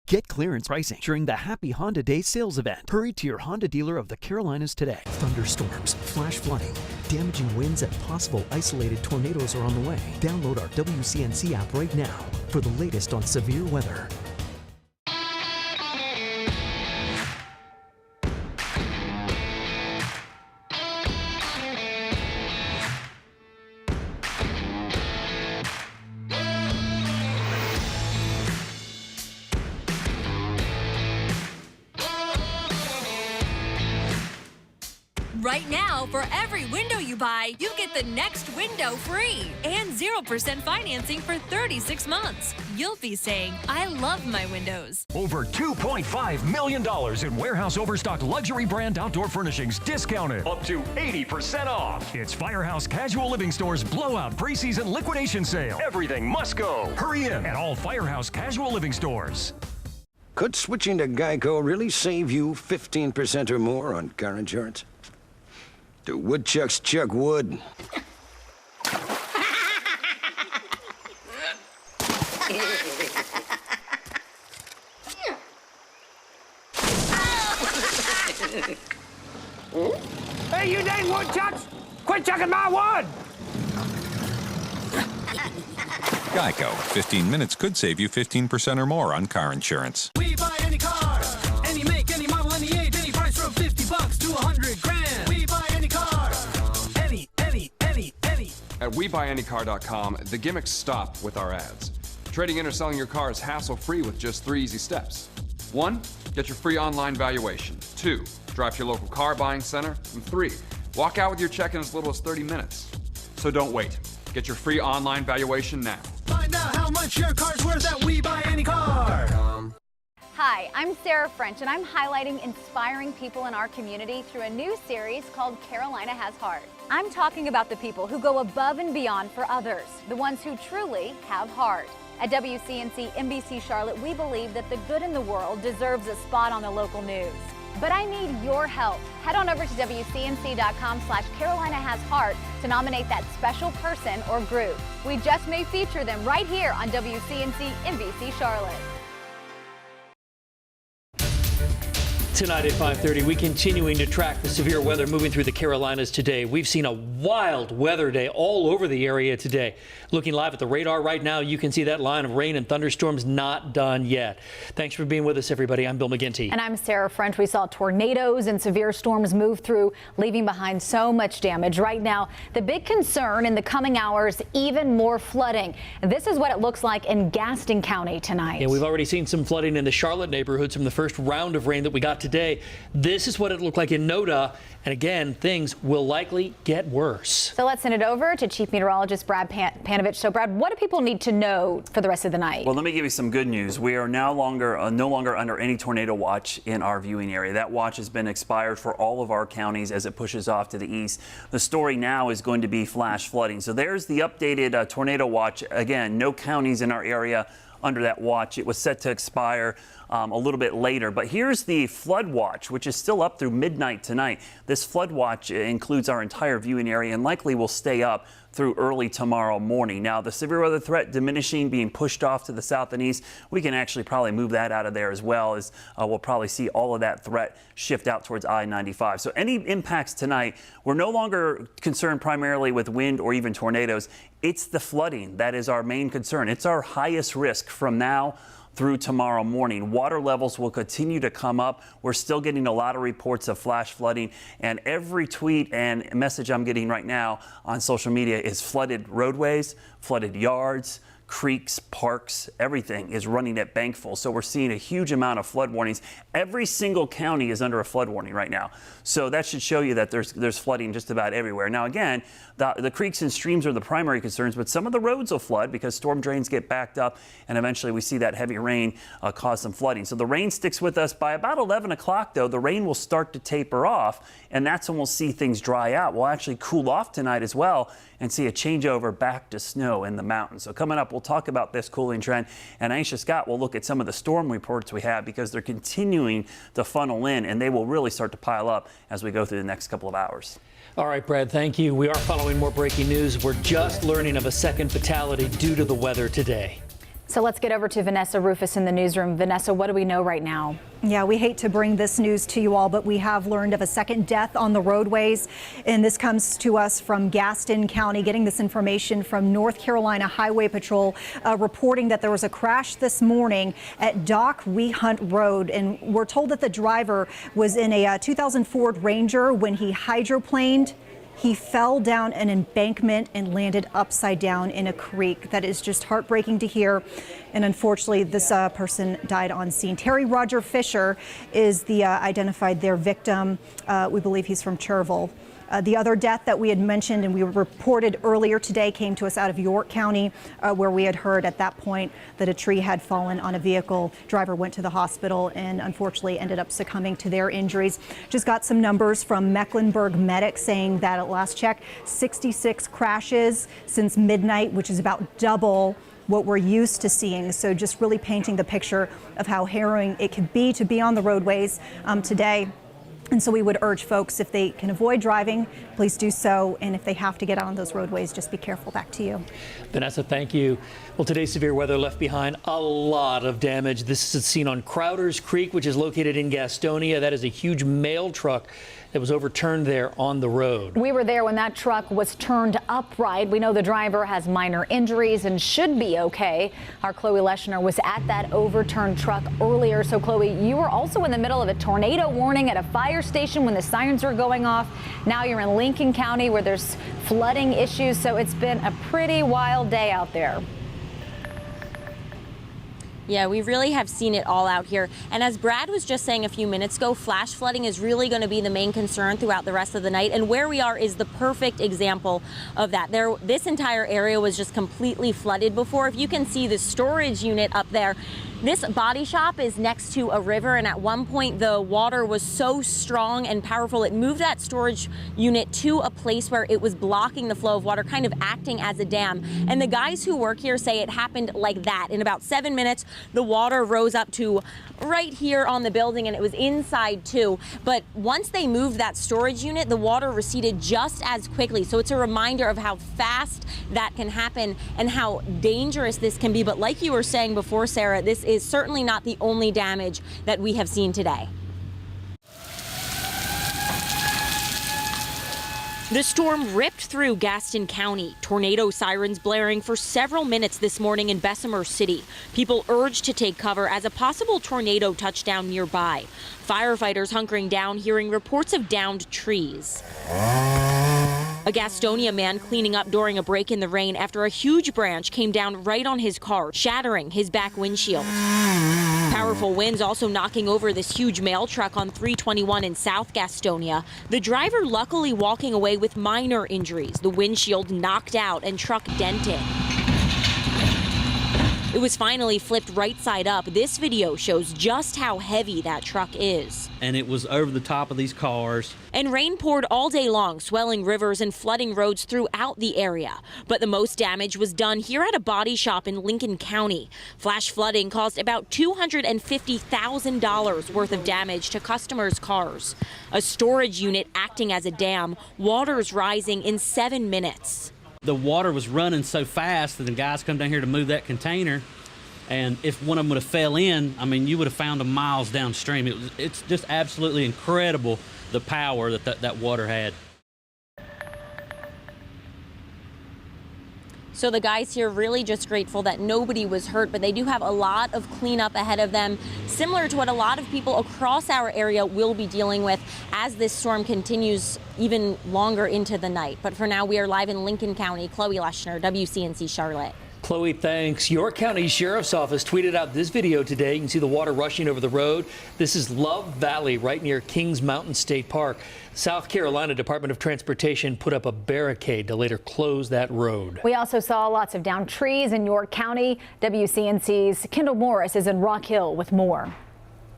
Get clearance pricing during the Happy Honda Day sales event. Hurry to your Honda dealer of the Carolinas today. Thunderstorms, flash flooding, damaging winds, and possible isolated tornadoes are on the way. Download our WCNC app right now for the latest on severe weather. Right now, for every window you buy, you get the next window free and 0% financing for 36 months. You'll be saying, I love my windows. Over $2.5 million in warehouse overstock luxury brand outdoor furnishings discounted up to 80% off. It's Firehouse Casual Living Store's blowout preseason liquidation sale. Everything must go. Hurry in at all Firehouse Casual Living Stores. Could switching to Geico really save you 15% or more on car insurance? Do woodchucks chuck wood? Hey, you dang woodchucks! Quit chucking my wood! Geico. 15 minutes could save you 15% or more on car insurance. We buy any car, any make, any model, any age, any price from $50 to $100,000. We buy any car, any. At WeBuyAnyCar.com, the gimmicks stop with our ads. Trading in or selling your car is hassle-free with just 3 easy steps. 1, get your free online valuation. 2, drive to your local car buying center. And 3, walk out with your check in as little as 30 minutes. So don't wait. Get your free online valuation now. Find out how much your car's worth at WeBuyAnyCar.com. Hi, I'm Sarah French, and I'm highlighting inspiring people in our community through a new series called Carolina Has Heart. I'm talking about the people who go above and beyond for others, the ones who truly have heart. At WCNC NBC Charlotte, we believe that the good in the world deserves a spot on the local news. But I need your help. Head on over to WCNC.com/Carolina Has Heart to nominate that special person or group. We just may feature them right here on WCNC NBC Charlotte. Tonight at 5:30, we continuing to track the severe weather moving through the Carolinas today. We've seen a wild weather day all over the area today. Looking live at the radar right now, you can see that line of rain and thunderstorms not done yet. Thanks for being with us, everybody. I'm Bill McGinty. And I'm Sarah French. We saw tornadoes and severe storms move through, leaving behind so much damage. Right now, the big concern in the coming hours, even more flooding. This is what it looks like in Gaston County tonight. Yeah, we've already seen some flooding in the Charlotte neighborhoods from the first round of rain that we got today. This is what it looked like in Noda. And again, things will likely get worse. So let's send it over to Chief Meteorologist Brad Panovich. So Brad, what do people need to know for the rest of the night? Well, let me give you some good news. We are no longer under any tornado watch in our viewing area. That watch has been expired for all of our counties as it pushes off to the east. The story now is going to be flash flooding. So there's the updated tornado watch. Again, no counties in our area under that watch. It was set to expire a little bit later. But here's the flood watch, which is still up through midnight tonight. This flood watch includes our entire viewing area and likely will stay up through early tomorrow morning. Now, the severe weather threat diminishing, being pushed off to the south and east. We can actually probably move that out of there as well, as we'll probably see all of that threat shift out towards I-95. So any impacts tonight, we're no longer concerned primarily with wind or even tornadoes. It's the flooding that is our main concern. It's our highest risk from now through tomorrow morning. Water levels will continue to come up. We're still getting a lot of reports of flash flooding, and every tweet and message I'm getting right now on social media is flooded roadways, flooded yards, creeks, parks, everything is running at bank full. So we're seeing a huge amount of flood warnings. Every single county is under a flood warning right now. So that should show you that there's flooding just about everywhere. Now again, the creeks and streams are the primary concerns, but some of the roads will flood because storm drains get backed up, and eventually we see that heavy rain cause some flooding. So the rain sticks with us. By about 11 o'clock, though, the rain will start to taper off, and that's when we'll see things dry out. We'll actually cool off tonight as well and see a changeover back to snow in the mountains. So coming up, we'll talk about this cooling trend, and Aisha Scott will look at some of the storm reports we have because they're continuing to funnel in, and they will really start to pile up as we go through the next couple of hours. All right, Brad, thank you. We are following more breaking news. We're just learning of a second fatality due to the weather today. So let's get over to Vanessa Rufus in the newsroom. Vanessa, what do we know right now? Yeah, we hate to bring this news to you all, but we have learned of a second death on the roadways. And this comes to us from Gaston County, getting this information from North Carolina Highway Patrol, reporting that there was a crash this morning at Dock Wehunt Road. And we're told that the driver was in a 2000 Ford Ranger when he hydroplaned. He fell down an embankment and landed upside down in a creek. That is just heartbreaking to hear. And unfortunately, this person died on scene. Terry Roger Fisher is the identified their victim. We believe he's from Cherville. The other death that we had mentioned and we reported earlier today came to us out of York County, where we had heard at that point that a tree had fallen on a vehicle. Driver went to the hospital and unfortunately ended up succumbing to their injuries. Just got some numbers from Mecklenburg Medic saying that at last check, 66 crashes since midnight, which is about double what we're used to seeing. So just really painting the picture of how harrowing it could be to be on the roadways today. And so we would urge folks, if they can avoid driving, please do so. And if they have to get out on those roadways, just be careful. Back to you. Vanessa, thank you. Well, today's severe weather left behind a lot of damage. This is seen on Crowder's Creek, which is located in Gastonia. That is a huge mail truck that was overturned there on the road. We were there when that truck was turned upright. We know the driver has minor injuries and should be okay. Our Chloe Leschner was at that overturned truck earlier. So Chloe, you were also in the middle of a tornado warning at a fire station when the sirens were going off. Now you're in Lincoln County where there's flooding issues. So it's been a pretty wild day out there. Yeah, we really have seen it all out here. And as Brad was just saying a few minutes ago, flash flooding is really going to be the main concern throughout the rest of the night. And where we are is the perfect example of that. This entire area was just completely flooded before. If you can see the storage unit up there, this body shop is next to a river, and at one point the water was so strong and powerful it moved that storage unit to a place where it was blocking the flow of water, kind of acting as a dam. And the guys who work here say it happened like that. In about 7 minutes, the water rose up to right here on the building, and it was inside too. But once they moved that storage unit, the water receded just as quickly. So it's a reminder of how fast that can happen and how dangerous this can be. But like you were saying before, Sarah, this is certainly not the only damage that we have seen today. The storm ripped through Gaston County, tornado sirens blaring for several minutes this morning in Bessemer City. People urged to take cover as a possible tornado touched down nearby. Firefighters hunkering down, hearing reports of downed trees. A Gastonia man cleaning up during a break in the rain after a huge branch came down right on his car, shattering his back windshield. Powerful winds also knocking over this huge mail truck on 321 in South Gastonia. The driver luckily walking away with minor injuries, the windshield knocked out and truck dented. It was finally flipped right side up. This video shows just how heavy that truck is. And it was over the top of these cars. And rain poured all day long, swelling rivers and flooding roads throughout the area. But the most damage was done here at a body shop in Lincoln County. Flash flooding caused about $250,000 worth of damage to customers' cars. A storage unit acting as a dam, waters rising in 7 minutes. The water was running so fast that the guys come down here to move that container. And if one of them would have fell in, I mean, you would have found them miles downstream. It's just absolutely incredible, the power that water had. So the guys here really just grateful that nobody was hurt, but they do have a lot of cleanup ahead of them, similar to what a lot of people across our area will be dealing with as this storm continues even longer into the night. But for now, we are live in Lincoln County. Chloe Leschner, WCNC Charlotte. Chloe, thanks. York County Sheriff's Office tweeted out this video today. You can see the water rushing over the road. This is Love Valley, right near Kings Mountain State Park. South Carolina Department of Transportation put up a barricade to later close that road. We also saw lots of downed trees in York County. WCNC's Kendall Morris is in Rock Hill with more.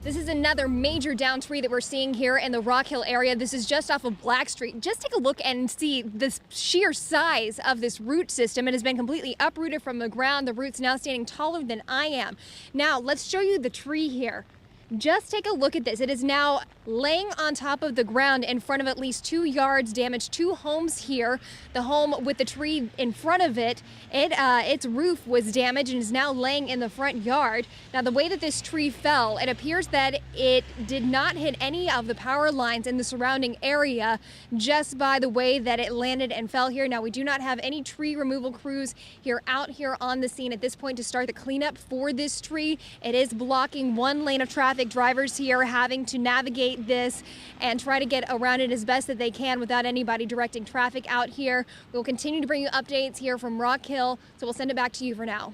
This is another major down tree that we're seeing here in the Rock Hill area. This is just off of Black Street. Just take a look and see the sheer size of this root system. It has been completely uprooted from the ground. The roots now standing taller than I am. Now, let's show you the tree here. Just take a look at this. It is now laying on top of the ground in front of at least 2 yards, damaged 2 homes here. The home with the tree in front of it, its roof was damaged and is now laying in the front yard. Now, the way that this tree fell, it appears that it did not hit any of the power lines in the surrounding area just by the way that it landed and fell here. Now, we do not have any tree removal crews out here on the scene at this point to start the cleanup for this tree. It is blocking 1 lane of traffic. Drivers here having to navigate this and try to get around it as best that they can without anybody directing traffic out here. We'll continue to bring you updates here from Rock Hill, so we'll send it back to you for now.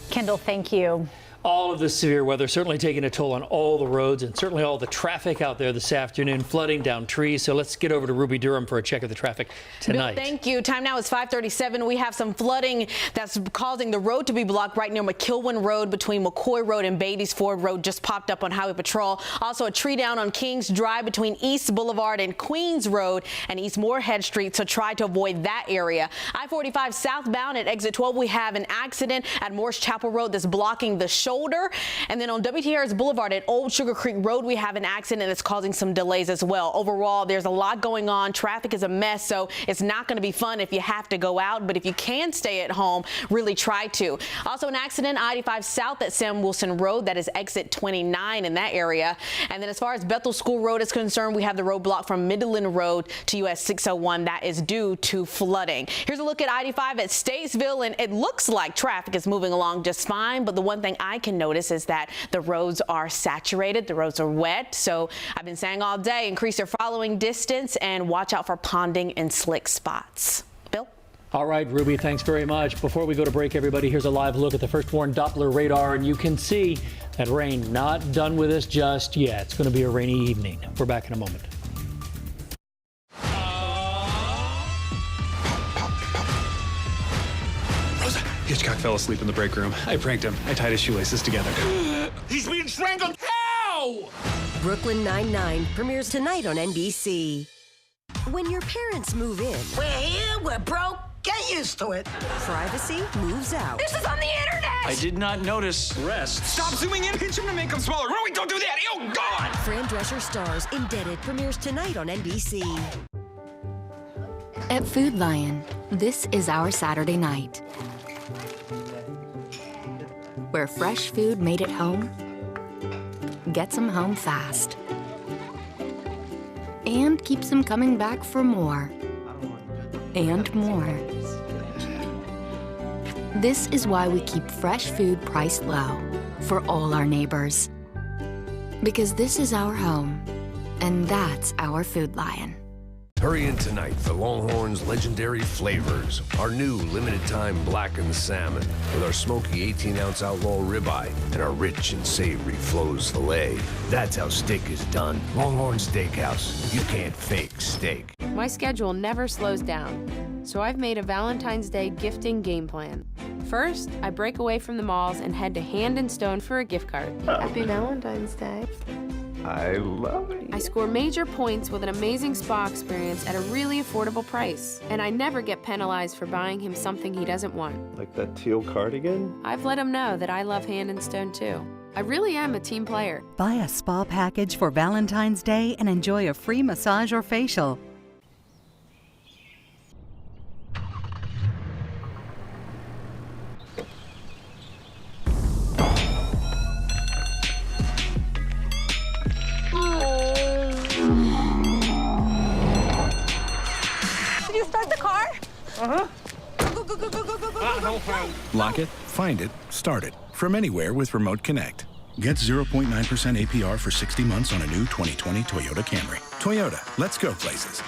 Kendall, thank you. All of the severe weather certainly taking a toll on all the roads and certainly all the traffic out there this afternoon, flooding down trees. So let's get over to Ruby Durham for a check of the traffic tonight. Bill, thank you. Time now is 5:37. We have some flooding that's causing the road to be blocked right near McKilwin Road between McCoy Road and Beatty's Ford Road. Just popped up on Highway Patrol. Also a tree down on Kings Drive between East Boulevard and Queens Road and East Moorhead Street. So try to avoid that area. I-45 southbound at exit 12. We have an accident at Morris Chapel Road that's blocking the shoulder. And then on WTRS Boulevard at Old Sugar Creek Road, we have an accident that's causing some delays as well. Overall, there's a lot going on. Traffic is a mess, so it's not going to be fun if you have to go out. But if you can stay at home, really try to. Also an accident, I-85 south at Sam Wilson Road. That is exit 29 in that area. And then as far as Bethel School Road is concerned, we have the roadblock from Midland Road to US 601. That is due to flooding. Here's a look at I-85 at Statesville, and it looks like traffic is moving along just fine. But the one thing I can notice is that the roads are saturated, the roads are wet. So I've been saying all day, increase your following distance and watch out for ponding and slick spots. Bill? All right, Ruby, thanks very much. Before we go to break, everybody, here's a live look at the first warn Doppler radar, and you can see that rain not done with us just yet. It's going to be a rainy evening. We're back in a moment. Hitchcock fell asleep in the break room. I pranked him. I tied his shoelaces together. He's being strangled. How? Brooklyn Nine-Nine premieres tonight on NBC. When your parents move in, We're here, we're broke, get used to it. privacy moves out. This is on the internet! I did not notice. Rest. Stop zooming in. Pinch him to make him smaller. No, wait, don't do that. Oh, God! Fran Drescher stars Indebted premieres tonight on NBC. At Food Lion, this is our Saturday night, where fresh food made at home gets them home fast and keeps them coming back for more and more. This is why we keep fresh food priced low for all our neighbors. Because this is our home, and that's our Food Lion. Hurry in tonight for Longhorn's legendary flavors. Our new limited-time blackened salmon with our smoky 18-ounce outlaw ribeye and our rich and savory Flo's filet. That's how steak is done. Longhorn Steakhouse. You can't fake steak. My schedule never slows down, so I've made a Valentine's Day gifting game plan. First, I break away from the malls and head to Hand and Stone for a gift card. Happy Valentine's Day. I love it. I score major points with an amazing spa experience at a really affordable price. And I never get penalized for buying him something he doesn't want. Like that teal cardigan? I've let him know that I love Hand and Stone too. I really am a team player. Buy a spa package for Valentine's Day and enjoy a free massage or facial. Did you start the car? Uh-huh. Go, go, go, go, go, go, go, go. Lock it, find it, start it. From anywhere with Remote Connect. Get 0.9% APR for 60 months on a new 2020 Toyota Camry. Toyota, let's go places.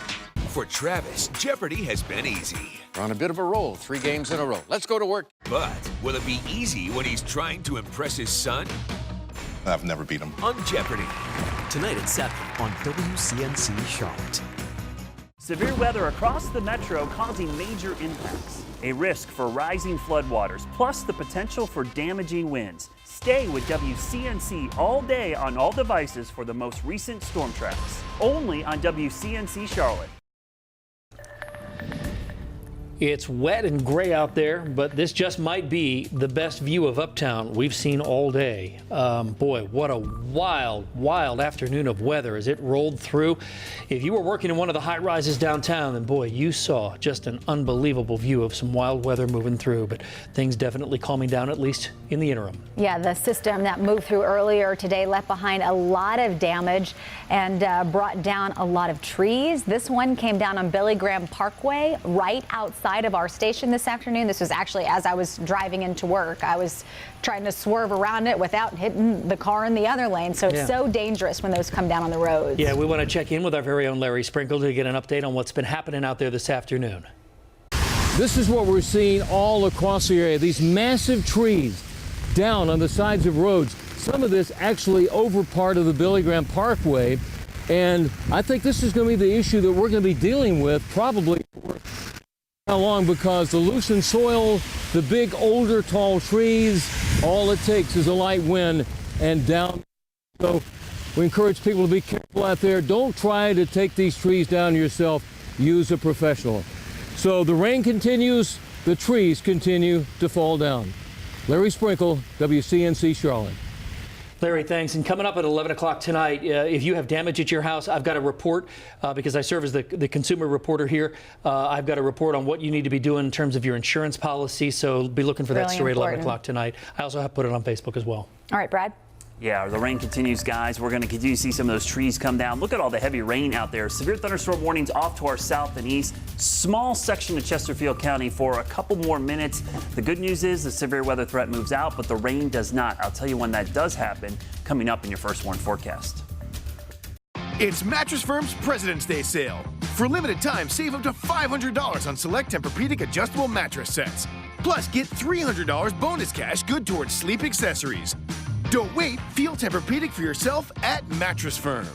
For Travis, Jeopardy has been easy. We're on a bit of a roll, 3 games in a row. Let's go to work. But will it be easy when he's trying to impress his son? I've never beat him. On Jeopardy! Tonight at 7 on WCNC Charlotte. Severe weather across the metro causing major impacts. A risk for rising floodwaters, plus the potential for damaging winds. Stay with WCNC all day on all devices for the most recent storm tracks. Only on WCNC Charlotte. It's wet and gray out there, but this just might be the best view of Uptown we've seen all day. Boy, what a wild, wild afternoon of weather as it rolled through. If you were working in one of the high rises downtown, then boy, you saw just an unbelievable view of some wild weather moving through, but things definitely calming down, at least in the interim. Yeah, the system that moved through earlier today left behind a lot of damage and brought down a lot of trees. This one came down on Billy Graham Parkway, right outside of our station this afternoon. This was actually as I was driving into work. I was trying to swerve around it without hitting the car in the other lane. So it's so dangerous when those come down on the roads. Yeah, we want to check in with our very own Larry Sprinkle to get an update on what's been happening out there this afternoon. This is what we're seeing all across the area. These massive trees down on the sides of roads. Some of this actually over part of the Billy Graham Parkway. And I think this is going to be the issue that we're going to be dealing with probably for how long, because the loosened soil, the big older tall trees, all it takes is a light wind and down. So we encourage people to be careful out there. Don't try to take these trees down yourself. Use a professional. So the rain continues, the trees continue to fall down. Larry Sprinkle, WCNC Charlotte. Larry, thanks. And coming up at 11 o'clock tonight, if you have damage at your house, I've got a report because I serve as the consumer reporter here. I've got a report on what you need to be doing in terms of your insurance policy. So be looking for that story at 11 o'clock tonight. I also have put it on Facebook as well. All right, Brad. Yeah, the rain continues, guys. We're going to continue to see some of those trees come down. Look at all the heavy rain out there. Severe thunderstorm warnings off to our south and east. Small section of Chesterfield County for a couple more minutes. The good news is the severe weather threat moves out, but the rain does not. I'll tell you when that does happen coming up in your First Warn forecast. It's Mattress Firm's President's Day sale. For a limited time, save up to $500 on select Tempur-Pedic adjustable mattress sets. Plus, get $300 bonus cash good towards sleep accessories. Don't wait, feel Tempur-Pedic for yourself at Mattress Firm.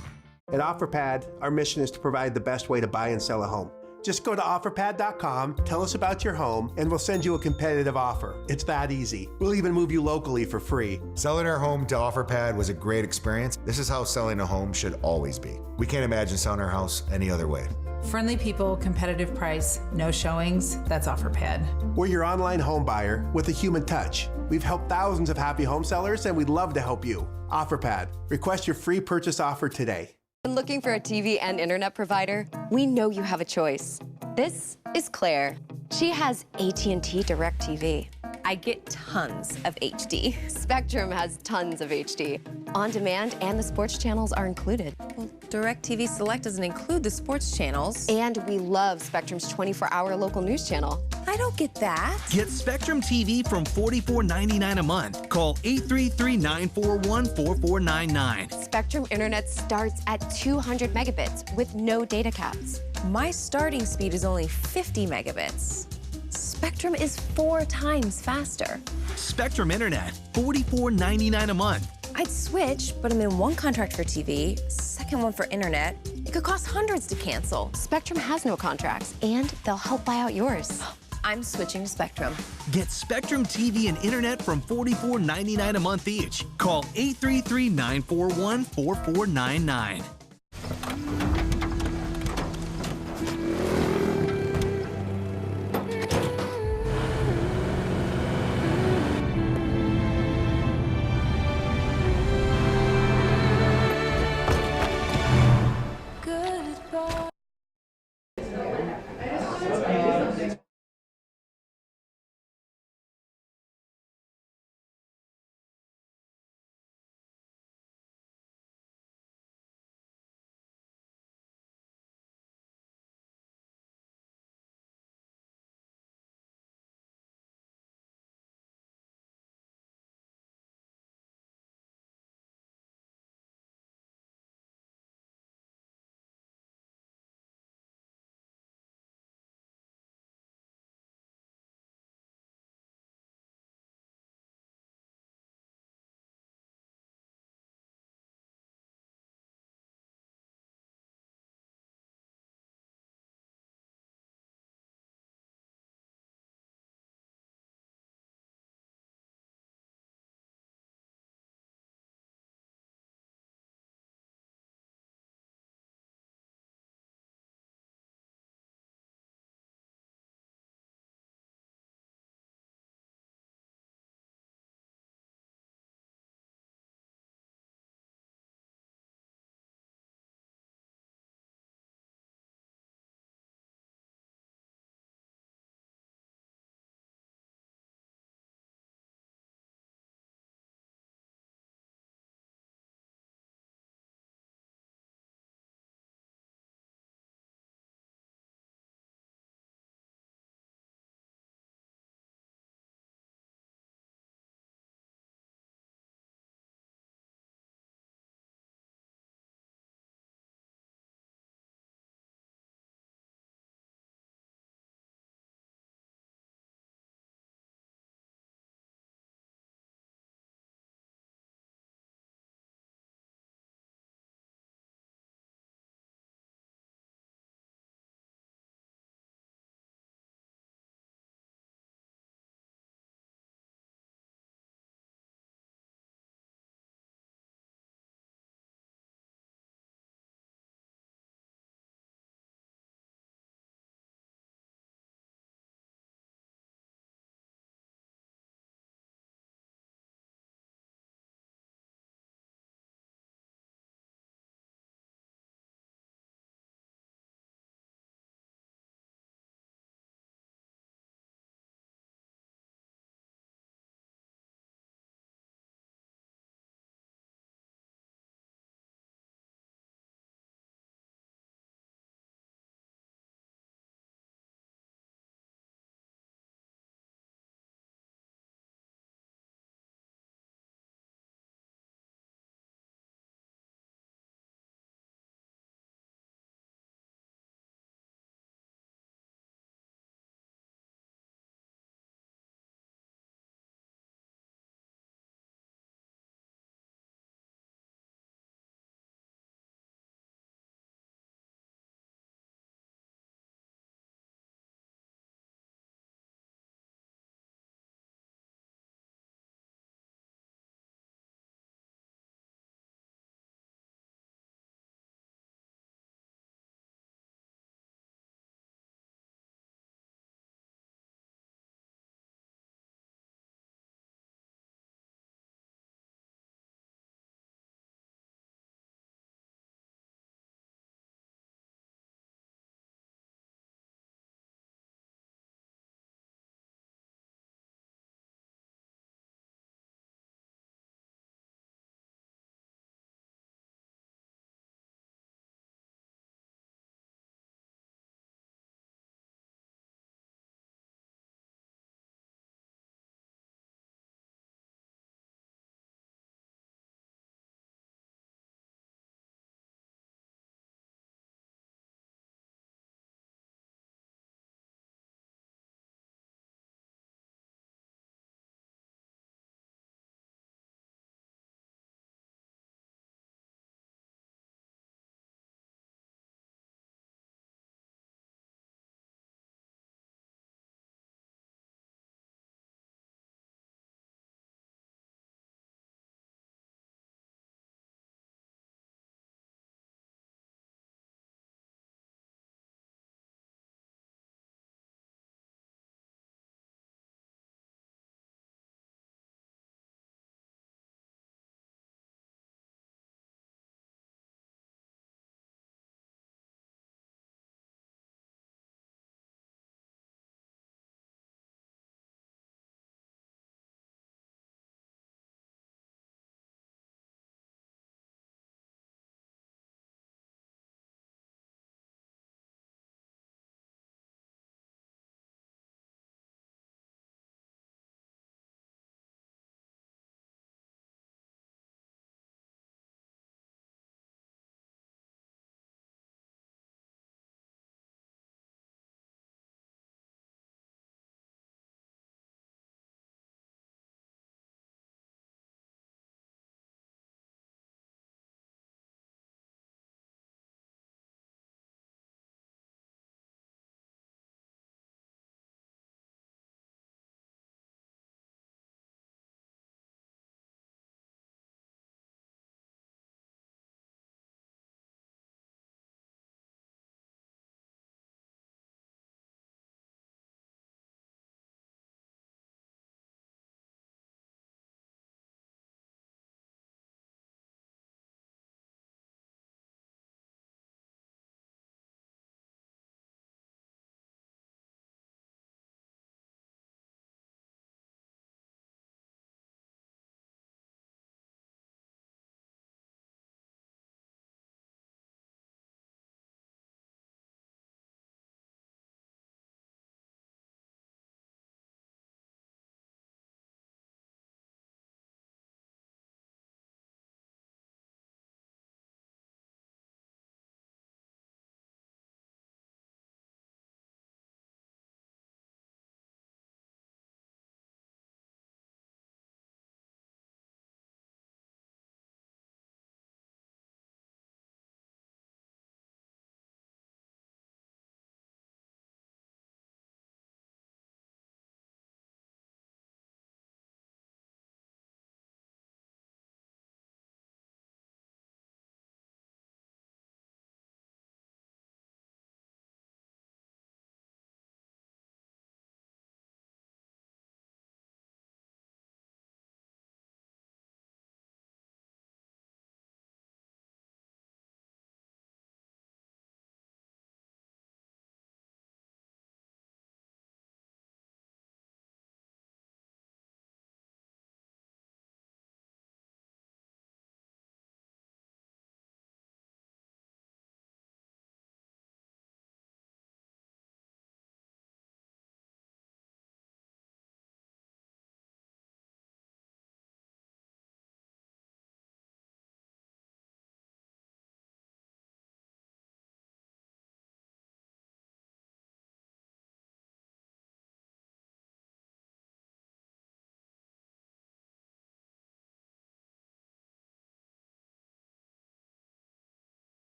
At OfferPad, our mission is to provide the best way to buy and sell a home. Just go to OfferPad.com, tell us about your home, and we'll send you a competitive offer. It's that easy. We'll even move you locally for free. Selling our home to OfferPad was a great experience. This is how selling a home should always be. We can't imagine selling our house any other way. Friendly people, competitive price, no showings, that's OfferPad. We're your online home buyer with a human touch. We've helped thousands of happy home sellers, and we'd love to help you. OfferPad. Request your free purchase offer today. Looking for a TV and internet provider? We know you have a choice. This is Claire. She has AT&T DirecTV. I get tons of HD. Spectrum has tons of HD. On demand and the sports channels are included. Well, DirecTV Select doesn't include the sports channels. And we love Spectrum's 24-hour local news channel. I don't get that. Get Spectrum TV from $44.99 a month. Call 833-941-4499. Spectrum Internet starts at 200 megabits with no data caps. My starting speed is only 50 megabits. Spectrum is 4 times faster. Spectrum Internet, $44.99 a month. I'd switch, but I'm in one contract for TV, second one for internet. It could cost hundreds to cancel. Spectrum has no contracts, and they'll help buy out yours. I'm switching to Spectrum. Get Spectrum TV and internet from $44.99 a month each. Call 833-941-4499.